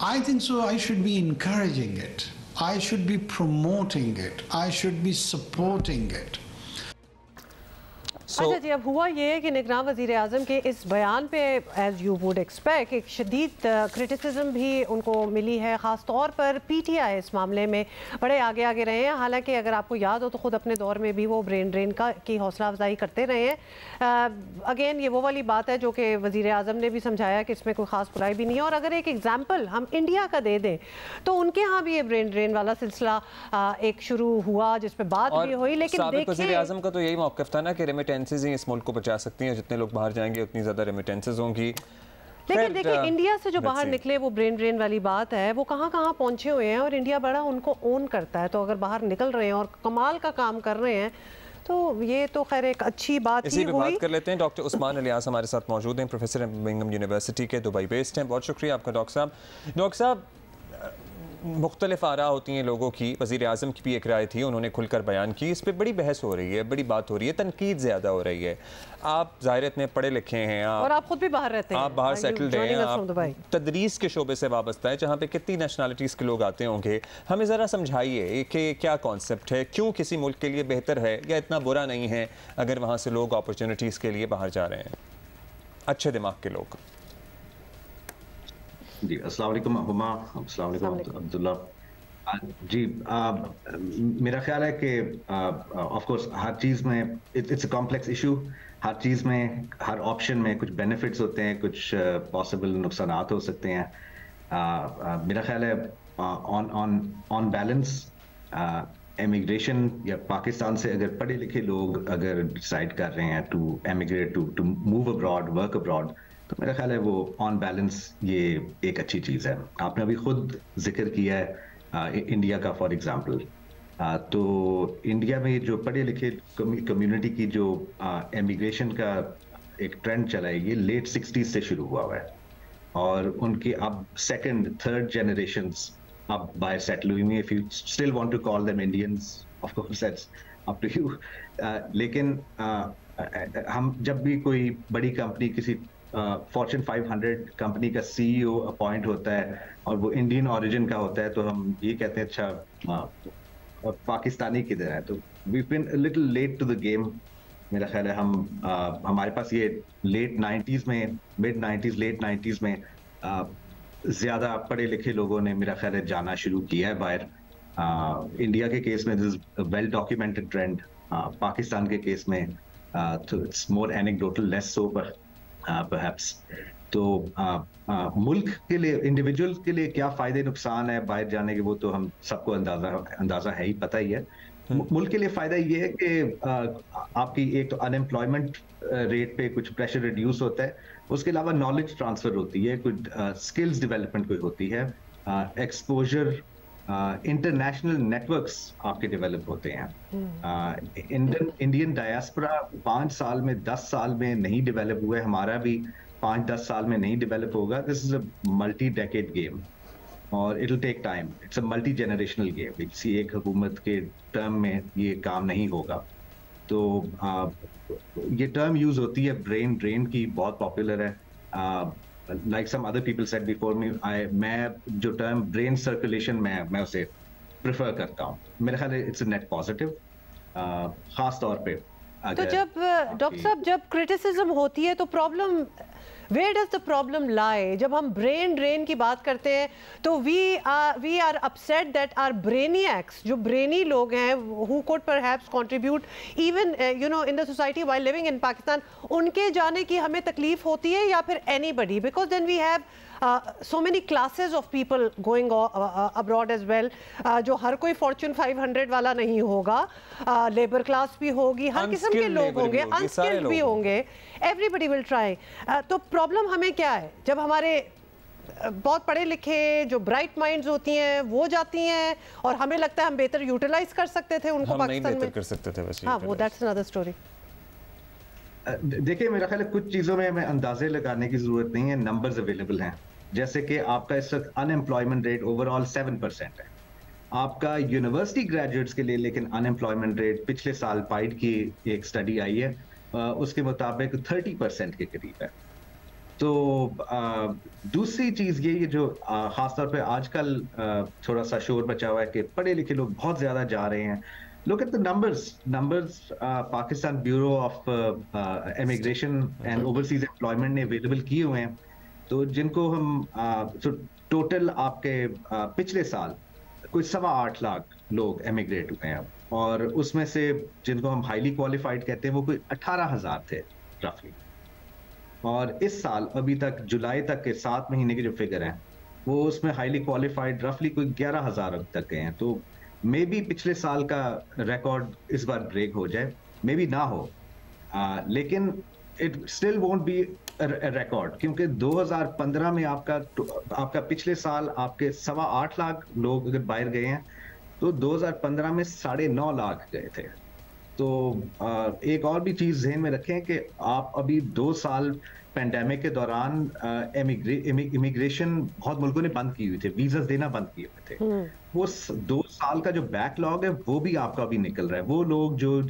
I think so. I should be encouraging it. I should be promoting it. I should be supporting it. अच्छा जी, अब हुआ ये है कि निगरान वज़ीर आज़म के इस बयान पे एज यू वुड एक्सपेक्ट एक शदीद क्रिटिसिज्म भी उनको मिली है, ख़ास तौर पर पीटीआई इस मामले में बड़े आगे आगे रहे हैं। हालांकि अगर आपको याद हो तो ख़ुद अपने दौर में भी वो ब्रेन ड्रेन की हौसला अफजाई करते रहे हैं। अगेन ये वो वाली बात है जो कि वज़ीर आज़म ने भी समझाया कि इसमें कोई ख़ास बुराई भी नहीं है। और अगर एक एग्जाम्पल हम इंडिया का दे दें तो उनके यहाँ भी ये ब्रेन ड्रेन वाला सिलसिला एक शुरू हुआ जिसपे बात भी हुई, लेकिन वज़ीर आज़म का तो यही मौक़िफ़ था ना कि रेमिटेंसेस ही इस मुल्क को बचा सकती हैं, जितने लोग बाहर जाएंगे उतनी ज़्यादा रेमिटेंसेस होंगी। लेकिन देखिए इंडिया से जो बाहर निकले वो ब्रेन ड्रेन वाली बात है, वो कहाँ कहाँ पहुँचे हुए हैं और इंडिया बड़ा उनको ओन करता है। तो अगर बाहर निकल रहे हैं और कमाल का काम कर रहे हैं तो ये तो खैर एक अच्छी बात ही हुई। बात कर लेते हैं। डॉक्टर उस्मान इलियास हमारे साथ मौजूद हैं, प्रोफेसर बर्मिंघम यूनिवर्सिटी के, दुबई बेस्ड हैं। बहुत शुक्रिया आपका डॉक्टर साहब। डॉक्टर साहब, मुख्तलिफ आरा होती हैं लोगों की, वज़ीर आज़म की भी एक राय थी, उन्होंने खुलकर बयान की, इस पर बड़ी बहस हो रही है, बड़ी बात हो रही है, तनकीद ज़्यादा हो रही है। आप ज़ाहिर इतने पढ़े लिखे हैं, और आप खुद भी बाहर रहते हैं, आप बाहर सेटल्ड हैं, आप तदरीस के शोबे से वाबस्ता है जहाँ पे कितनी नेशनलिटीज़ के लोग आते होंगे। हमें ज़रा समझाइए कि क्या कॉन्सेप्ट है, क्यों किसी मुल्क के लिए बेहतर है या इतना बुरा नहीं है अगर वहाँ से लोग अपॉर्चुनिटीज़ के लिए बाहर जा रहे हैं, अच्छे दिमाग के लोग। जी अस्सलाम वालेकुम हुमा, अस्सलाम वालेकुम अब्दुल्ला जी। मेरा ख्याल है कि ऑफ कोर्स हर चीज़ में इट्स अ कॉम्प्लेक्स इशू। हर चीज़ में, हर ऑप्शन में कुछ बेनिफिट्स होते हैं, कुछ पॉसिबल नुकसानात हो सकते हैं। मेरा ख्याल है ऑन बैलेंस इमिग्रेशन या पाकिस्तान से अगर पढ़े लिखे लोग अगर डिसाइड कर रहे हैं to emigrate, to move abroad, work abroad, तो मेरा ख्याल है वो ऑन बैलेंस ये एक अच्छी चीज़ है। आपने अभी खुद जिक्र किया है इंडिया का फॉर एग्जांपल। तो इंडिया में जो पढ़े लिखे कम्युनिटी की जो एमिग्रेशन का एक ट्रेंड चला है, ये लेट 60s से शुरू हुआ है और उनकी अब सेकंड थर्ड जनरेशंस अब बाय सेटल हुई। If you still want to call them Indians, of course that's up to you. लेकिन हम जब भी कोई बड़ी कंपनी, किसी फॉर्च्यून 500 कंपनी का सीईओ अपॉइंट होता है और वो इंडियन ओरिजिन का होता है, तो हम ये कहते हैं अच्छा पाकिस्तानी किधर है। तो we been a little late to the game. मेरा ख्याल है हमारे पास ये लेट 90s में, मिड 90s, लेट 90s में ज़्यादा पढ़े लिखे लोगों ने मेरा ख्याल है जाना शुरू किया है बाहर। इंडिया के केस में this well documented trend, Pakistan के केस में तो it's more anecdotal, less sober perhaps। तो मुल्क के लिए, इंडिविजुअल के लिए क्या फ़ायदे नुकसान है बाहर जाने के, वो तो हम सबको अंदाज़ा है ही, पता ही है। मुल्क के लिए फ़ायदा ये है कि आपकी एक तो अनएम्प्लॉयमेंट रेट पे कुछ प्रेशर रिड्यूस होता है, उसके अलावा नॉलेज ट्रांसफ़र होती है, कुछ स्किल्स डेवलपमेंट कोई होती है, एक्सपोजर, इंटरनेशनल नेटवर्क्स आपके डेवलप होते हैं। इंडियन डायस्पोरा 5 साल में, 10 साल में नहीं डेवलप हुआ है, हमारा भी 5-10 साल में नहीं डेवलप होगा। This is a multi decade game और it will take time. It's a multi generational game. किसी एक हुकूमत के टर्म में ये काम नहीं होगा। तो ये टर्म यूज होती है ब्रेन ड्रेन की, बहुत पॉपुलर है। Like some other people said before me, मैं जो टर्म ब्रेन सर्कुलेशन मैं उसे प्रेफर करता हूँ। मेरे ख्याल है इट्स अ नेट पॉजिटिव, खास तौर पे। तो जब डॉक्टर साहब जब क्रिटिसिज्म होती है तो problem, where does the problem lie? जब हम ब्रेन ड्रेन की बात करते हैं तो we are upset that our brainiacs, जो ब्रेनी लोग हैं, who could perhaps contribute even you know in the society while living in Pakistan, उनके जाने की हमें तकलीफ होती है या फिर anybody? Because then we have so many classes of people going abroad as well, जो हर कोई फॉर्च्यून 500 वाला नहीं होगा, लेबर क्लास भी होगी, हर किस्म के लोग होंगे, अनस्किल्ड भी होंगे, एवरीबडी विल ट्राई। तो प्रॉब्लम हमें क्या है जब हमारे बहुत पढ़े लिखे जो ब्राइट माइंड्स होती हैं वो जाती हैं और हमें लगता है हम बेहतर यूटिलाइज कर सकते थे उनको, पाकिस्तान में कर सकते थे वैसे। हाँ, वो दैट्स अनदर स्टोरी। देखिए मेरा ख्याल है कुछ चीज़ों में हमें अंदाजे लगाने की ज़रूरत नहीं है, नंबर्स अवेलेबल हैं। जैसे कि आपका इस वक्त अनएम्प्लॉयमेंट रेट ओवरऑल 7% है आपका यूनिवर्सिटी ग्रेजुएट्स के लिए, लेकिन अनएम्प्लॉयमेंट रेट पिछले साल पाइड की एक स्टडी आई है, उसके मुताबिक 30% के करीब है। तो दूसरी चीज़ ये जो ख़ासतौर पे आजकल थोड़ा सा शोर मचा हुआ है कि पढ़े लिखे लोग बहुत ज़्यादा जा रहे हैं, look at the numbers Pakistan Bureau of Immigration and Overseas Employment ने available किए हुए हैं, तो जिनको हम तो टोटल आपके पिछले साल कोई 8.25 लाख लोग एमिग्रेट हुए हैं, और उसमें से जिनको हम हाईली क्वालिफाइड कहते हैं वो कोई 18,000 थे रफली, और इस साल अभी तक जुलाई तक के 7 महीने के जो फिगर हैं वो उसमें हाईली क्वालिफाइड रफली कोई 11,000 अब तक गए हैं। तो मे बी पिछले साल का रिकॉर्ड इस बार ब्रेक हो जाए, मे बी ना हो, लेकिन it still won't be record, क्योंकि 2015 में आपका पिछले साल आपके 8.25 लाख लोग अगर बाहर गए हैं तो 2015 में 9.5 लाख गए थे। तो एक और भी चीज ध्यान में रखें कि आप अभी 2 साल पेंडेमिक के दौरान इमिग्रेशन बहुत मुल्कों ने बंद की हुई थे, वीजा देना बंद किए हुए थे। वो 2 साल का जो बैकलॉग है वो भी आपका अभी निकल रहा है। वो लोग जो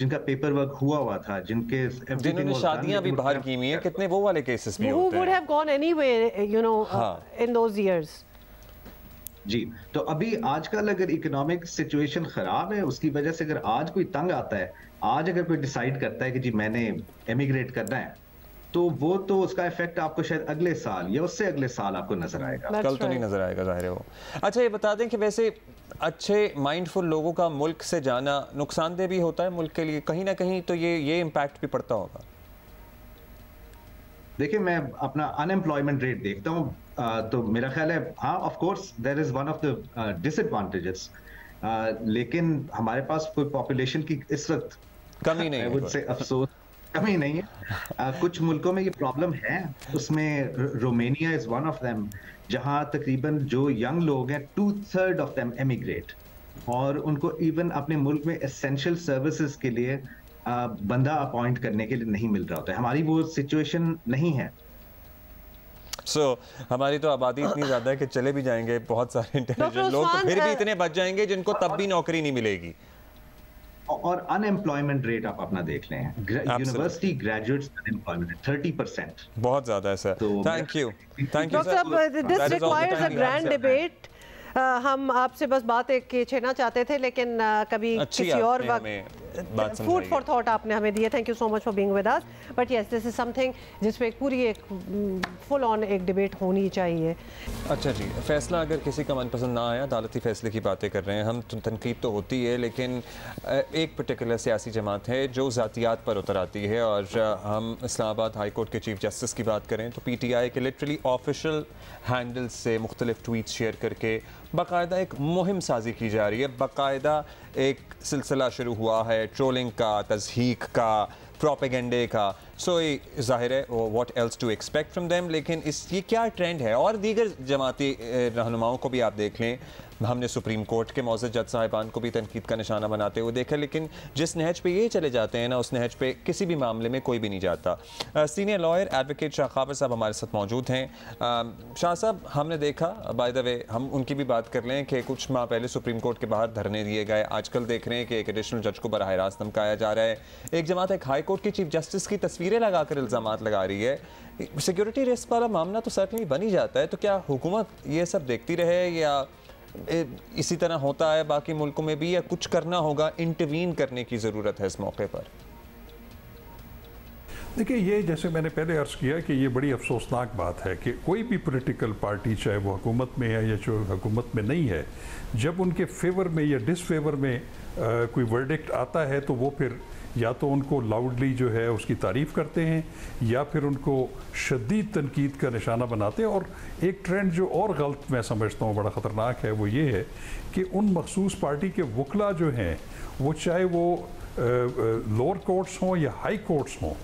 जिनका पेपर वर्क हुआ था, जिन्होंने शादियां भी बाहर की हुई हैं, कितने वो वाले केसेस भी होते हैं। Who would have gone anyway, you know, in those years. जी, तो अभी आजकल अगर इकोनॉमिक सिचुएशन खराब है, उसकी वजह से अगर आज कोई तंग आता है, आज अगर कोई डिसाइड करता है कि जी मैंने एमिग्रेट करना है, तो वो तो उसका इफेक्ट आपको शायद अगले साल या उससे अगले साल आपको नजर आएगा। कल तो नहीं नजर आएगा, जाहिर है वो। अच्छा, ये बता दें कि वैसे अच्छे माइंडफुल लोगों का मुल्क से जाना नुकसानदेह भी होता है मुल्क के लिए, कहीं ना कहीं तो ये इम्पैक्ट भी पड़ता होगा। देखिए, मैं अपना अनएम्प्लॉयमेंट रेट देखता हूँ, तो मेरा ख्याल है हाँ, of course there is one of the disadvantages, लेकिन हमारे पास कोई पॉपुलेशन की इस वक्त कमी नहीं है, से अफसोस कमी नहीं है। कुछ मुल्कों में ये प्रॉब्लम है, उसमें Romania is one of them, जहां तकरीबन जो यंग लोग हैं 2/3 ऑफ देम एमिग्रेट, और उनको इवन अपने मुल्क में एसेंशियल सर्विसेज के लिए बंदा अपॉइंट करने के लिए नहीं मिल रहा होता है। हमारी वो सिचुएशन नहीं है। हमारी तो आबादी इतनी ज्यादा है कि चले भी जाएंगे बहुत सारे इंटेलिजेंट लोग, तो फिर भी इतने बच जाएंगे जिनको तब भी नौकरी नहीं मिलेगी। और अनएम्प्लॉयमेंट रेट आप अपना देख लें, यूनिवर्सिटी ग्रेजुएट्स अनएम्प्लॉयमेंट 30%, बहुत ज्यादा है sir. Thank you sir. This requires a grand debate. हम आपसे बस बात एक छेड़ना चाहते थे, लेकिन कभी किसी और वक्त फूड फॉर थॉट आपने हमें दिए। Thank you so much for being with us. But yes, this is something जिसमें पूरी एक फुल ऑन एक डिबेट होनी चाहिए। अच्छा जी, फैसला अगर किसी का मनपसंद ना आया, अदालती फैसले की बातें कर रहे हैं हम, तो तनकीद तो होती है, लेकिन एक पर्टिकुलर सियासी जमात है जो ज़ातियात पर उतर आती है। और हम इस्लामाबाद हाई कोर्ट के चीफ जस्टिस की बात करें तो PTI के लिटरली ऑफिशियल हैंडल्स से मुख्तलिफ ट्वीट्स शेयर करके बाकायदा एक मुहिम साजी की जा रही है। बाकायदा एक सिलसिला शुरू हुआ है ट्रोलिंग का, तज़हीक का, प्रोपेगेंडे का। सो ज़ाहिर है what else to expect from them, लेकिन ये क्या ट्रेंड है। और दीगर जमाती रहनुमाओं को भी आप देख लें, हमने सुप्रीम कोर्ट के मौजूद जज साहिबान को भी तनकीद का निशाना बनाते हुए देखा, लेकिन जिस नहज पे ये चले जाते हैं ना, उस नहज पे किसी भी मामले में कोई भी नहीं जाता। सीनियर लॉयर एडवोकेट शाह खाबर साहब हमारे साथ मौजूद हैं। शाह साहब, हमने देखा, बाय द वे हम उनकी भी बात कर लें कि कुछ माह पहले सुप्रीम कोर्ट के बाहर धरने दिए गए, आजकल देख रहे हैं कि एक एडिशनल जज को बराह रास्त धमकाया जा रहा है। एक जमात एक हाई कोर्ट की चीफ जस्टिस की तस्वीरें लगाकर इल्ज़ामात लगा रही है। सिक्योरिटी रिस्क वाला मामला तो सर्टनली बन ही जाता है, तो क्या हुकूमत ये सब देखती रहे या इसी तरह होता है बाकी मुल्कों में भी, या कुछ करना होगा, इंटरवीन करने की ज़रूरत है इस मौके पर? देखिए, ये जैसे मैंने पहले अर्ज़ किया कि ये बड़ी अफसोसनाक बात है कि कोई भी पॉलिटिकल पार्टी, चाहे वो हुकूमत में है या जो हुकूमत में नहीं है, जब उनके फेवर में या डिसफेवर में कोई वर्डिक्ट आता है तो वो फिर या तो उनको लाउडली जो है उसकी तारीफ़ करते हैं या फिर उनको शदीद तनकीद का निशाना बनाते हैं। और एक ट्रेंड जो और गलत मैं समझता हूँ बड़ा ख़तरनाक है, वो ये है कि उन मखसूस पार्टी के वकला जो हैं, वो चाहे वो लोअर कोर्ट्स हों या हाई कोर्ट्स हों,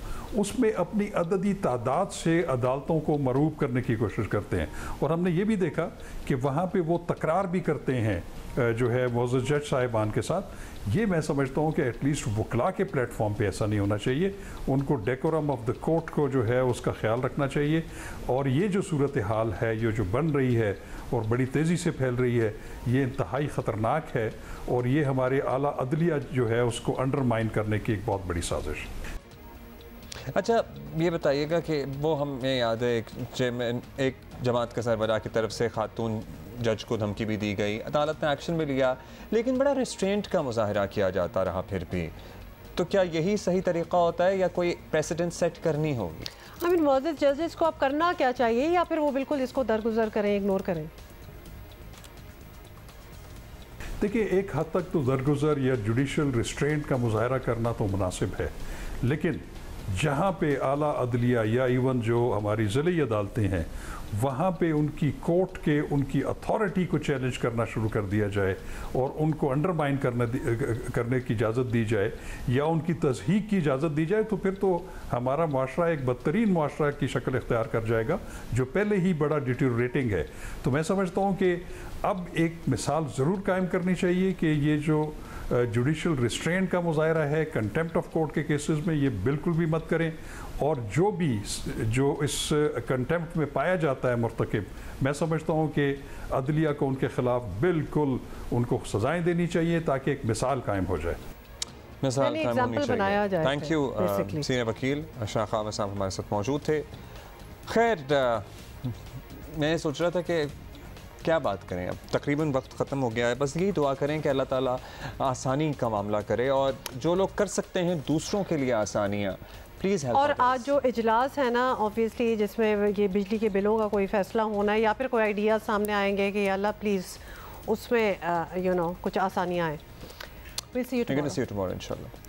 उसमें अपनी अददी तादाद से अदालतों को मरूब करने की कोशिश करते हैं। और हमने ये भी देखा कि वहाँ पे वो तकरार भी करते हैं जो है मौजूद जज साहिबान के साथ। ये मैं समझता हूँ कि एटलीस्ट वकला के प्लेटफॉर्म पे ऐसा नहीं होना चाहिए। उनको डेकोरम ऑफ द कोर्ट को जो है उसका ख्याल रखना चाहिए। और ये जो सूरत हाल है, ये जो बन रही है और बड़ी तेज़ी से फैल रही है, ये इंतहाई ख़तरनाक है और ये हमारे आला अदलिया जो है उसको अंडरमाइन करने की एक बहुत बड़ी साजिश है। अच्छा ये बताइएगा कि वो हमें याद है एक जमात का सरबराह की तरफ से खातून जज को धमकी भी दी गई, अदालत ने एक्शन भी लिया, लेकिन बड़ा रेस्ट्रेंट का मुजाहरा किया जाता रहा फिर भी। तो क्या यही सही तरीका होता है या कोई प्रेसिडेंट सेट करनी होगी? आई मीन मुअज़्ज़ज़ जजेस को अब करना क्या चाहिए, या फिर वो बिल्कुल इसको दरगुजर करें, इग्नोर करें? देखिए, एक हद तक तो दरगुजर या जुडिशल रिस्ट्रेंट का मुजाहरा करना तो मुनासिब है, लेकिन जहाँ पे आला अदलिया या इवन जो हमारी ज़िली अदालतें हैं वहाँ पे उनकी कोर्ट के उनकी अथॉरिटी को चैलेंज करना शुरू कर दिया जाए और उनको अंडरमाइन करने की इजाज़त दी जाए या उनकी तज़हीक की इजाज़त दी जाए, तो फिर तो हमारा माशरा एक बदतरीन माशरा की शक्ल इख्तियार कर जाएगा जो पहले ही बड़ा डिटेरियोरेटिंग है। तो मैं समझता हूँ कि अब एक मिसाल ज़रूर कायम करनी चाहिए कि ये जो जुडिशल रिस्ट्रेंट का मुजाहरा है कंटेम्प्ट ऑफ कोर्ट के केसेस में, ये बिल्कुल भी मत करें। और जो इस कंटेम्प्ट में पाया जाता है मुर्तकिब, मैं समझता हूँ कि अदलिया को उनके खिलाफ बिल्कुल उनको सजाएं देनी चाहिए ताकि एक मिसाल कायम हो जाए, मिसाल कायम होनी चाहिए। थैंक यू सीनियर वकील अशरफ खान साहब हमारे साथ मौजूद थे। खैर मैं सोच रहा था कि क्या बात करें, अब तकरीबन वक्त ख़त्म हो गया है, बस यही दुआ करें कि अल्लाह ताला आसानी का मामला करे और जो लोग कर सकते हैं दूसरों के लिए आसानियाँ प्लीज़ हेल्प। और आज जो इजलास है ना ऑब्वियसली जिसमें ये बिजली के बिलों का कोई फैसला होना है या फिर कोई आइडिया सामने आएंगे कि अल्लाह प्लीज़ उसमें कुछ आसानियाँ आएँ। We'll see you tomorrow. इंशाल्लाह।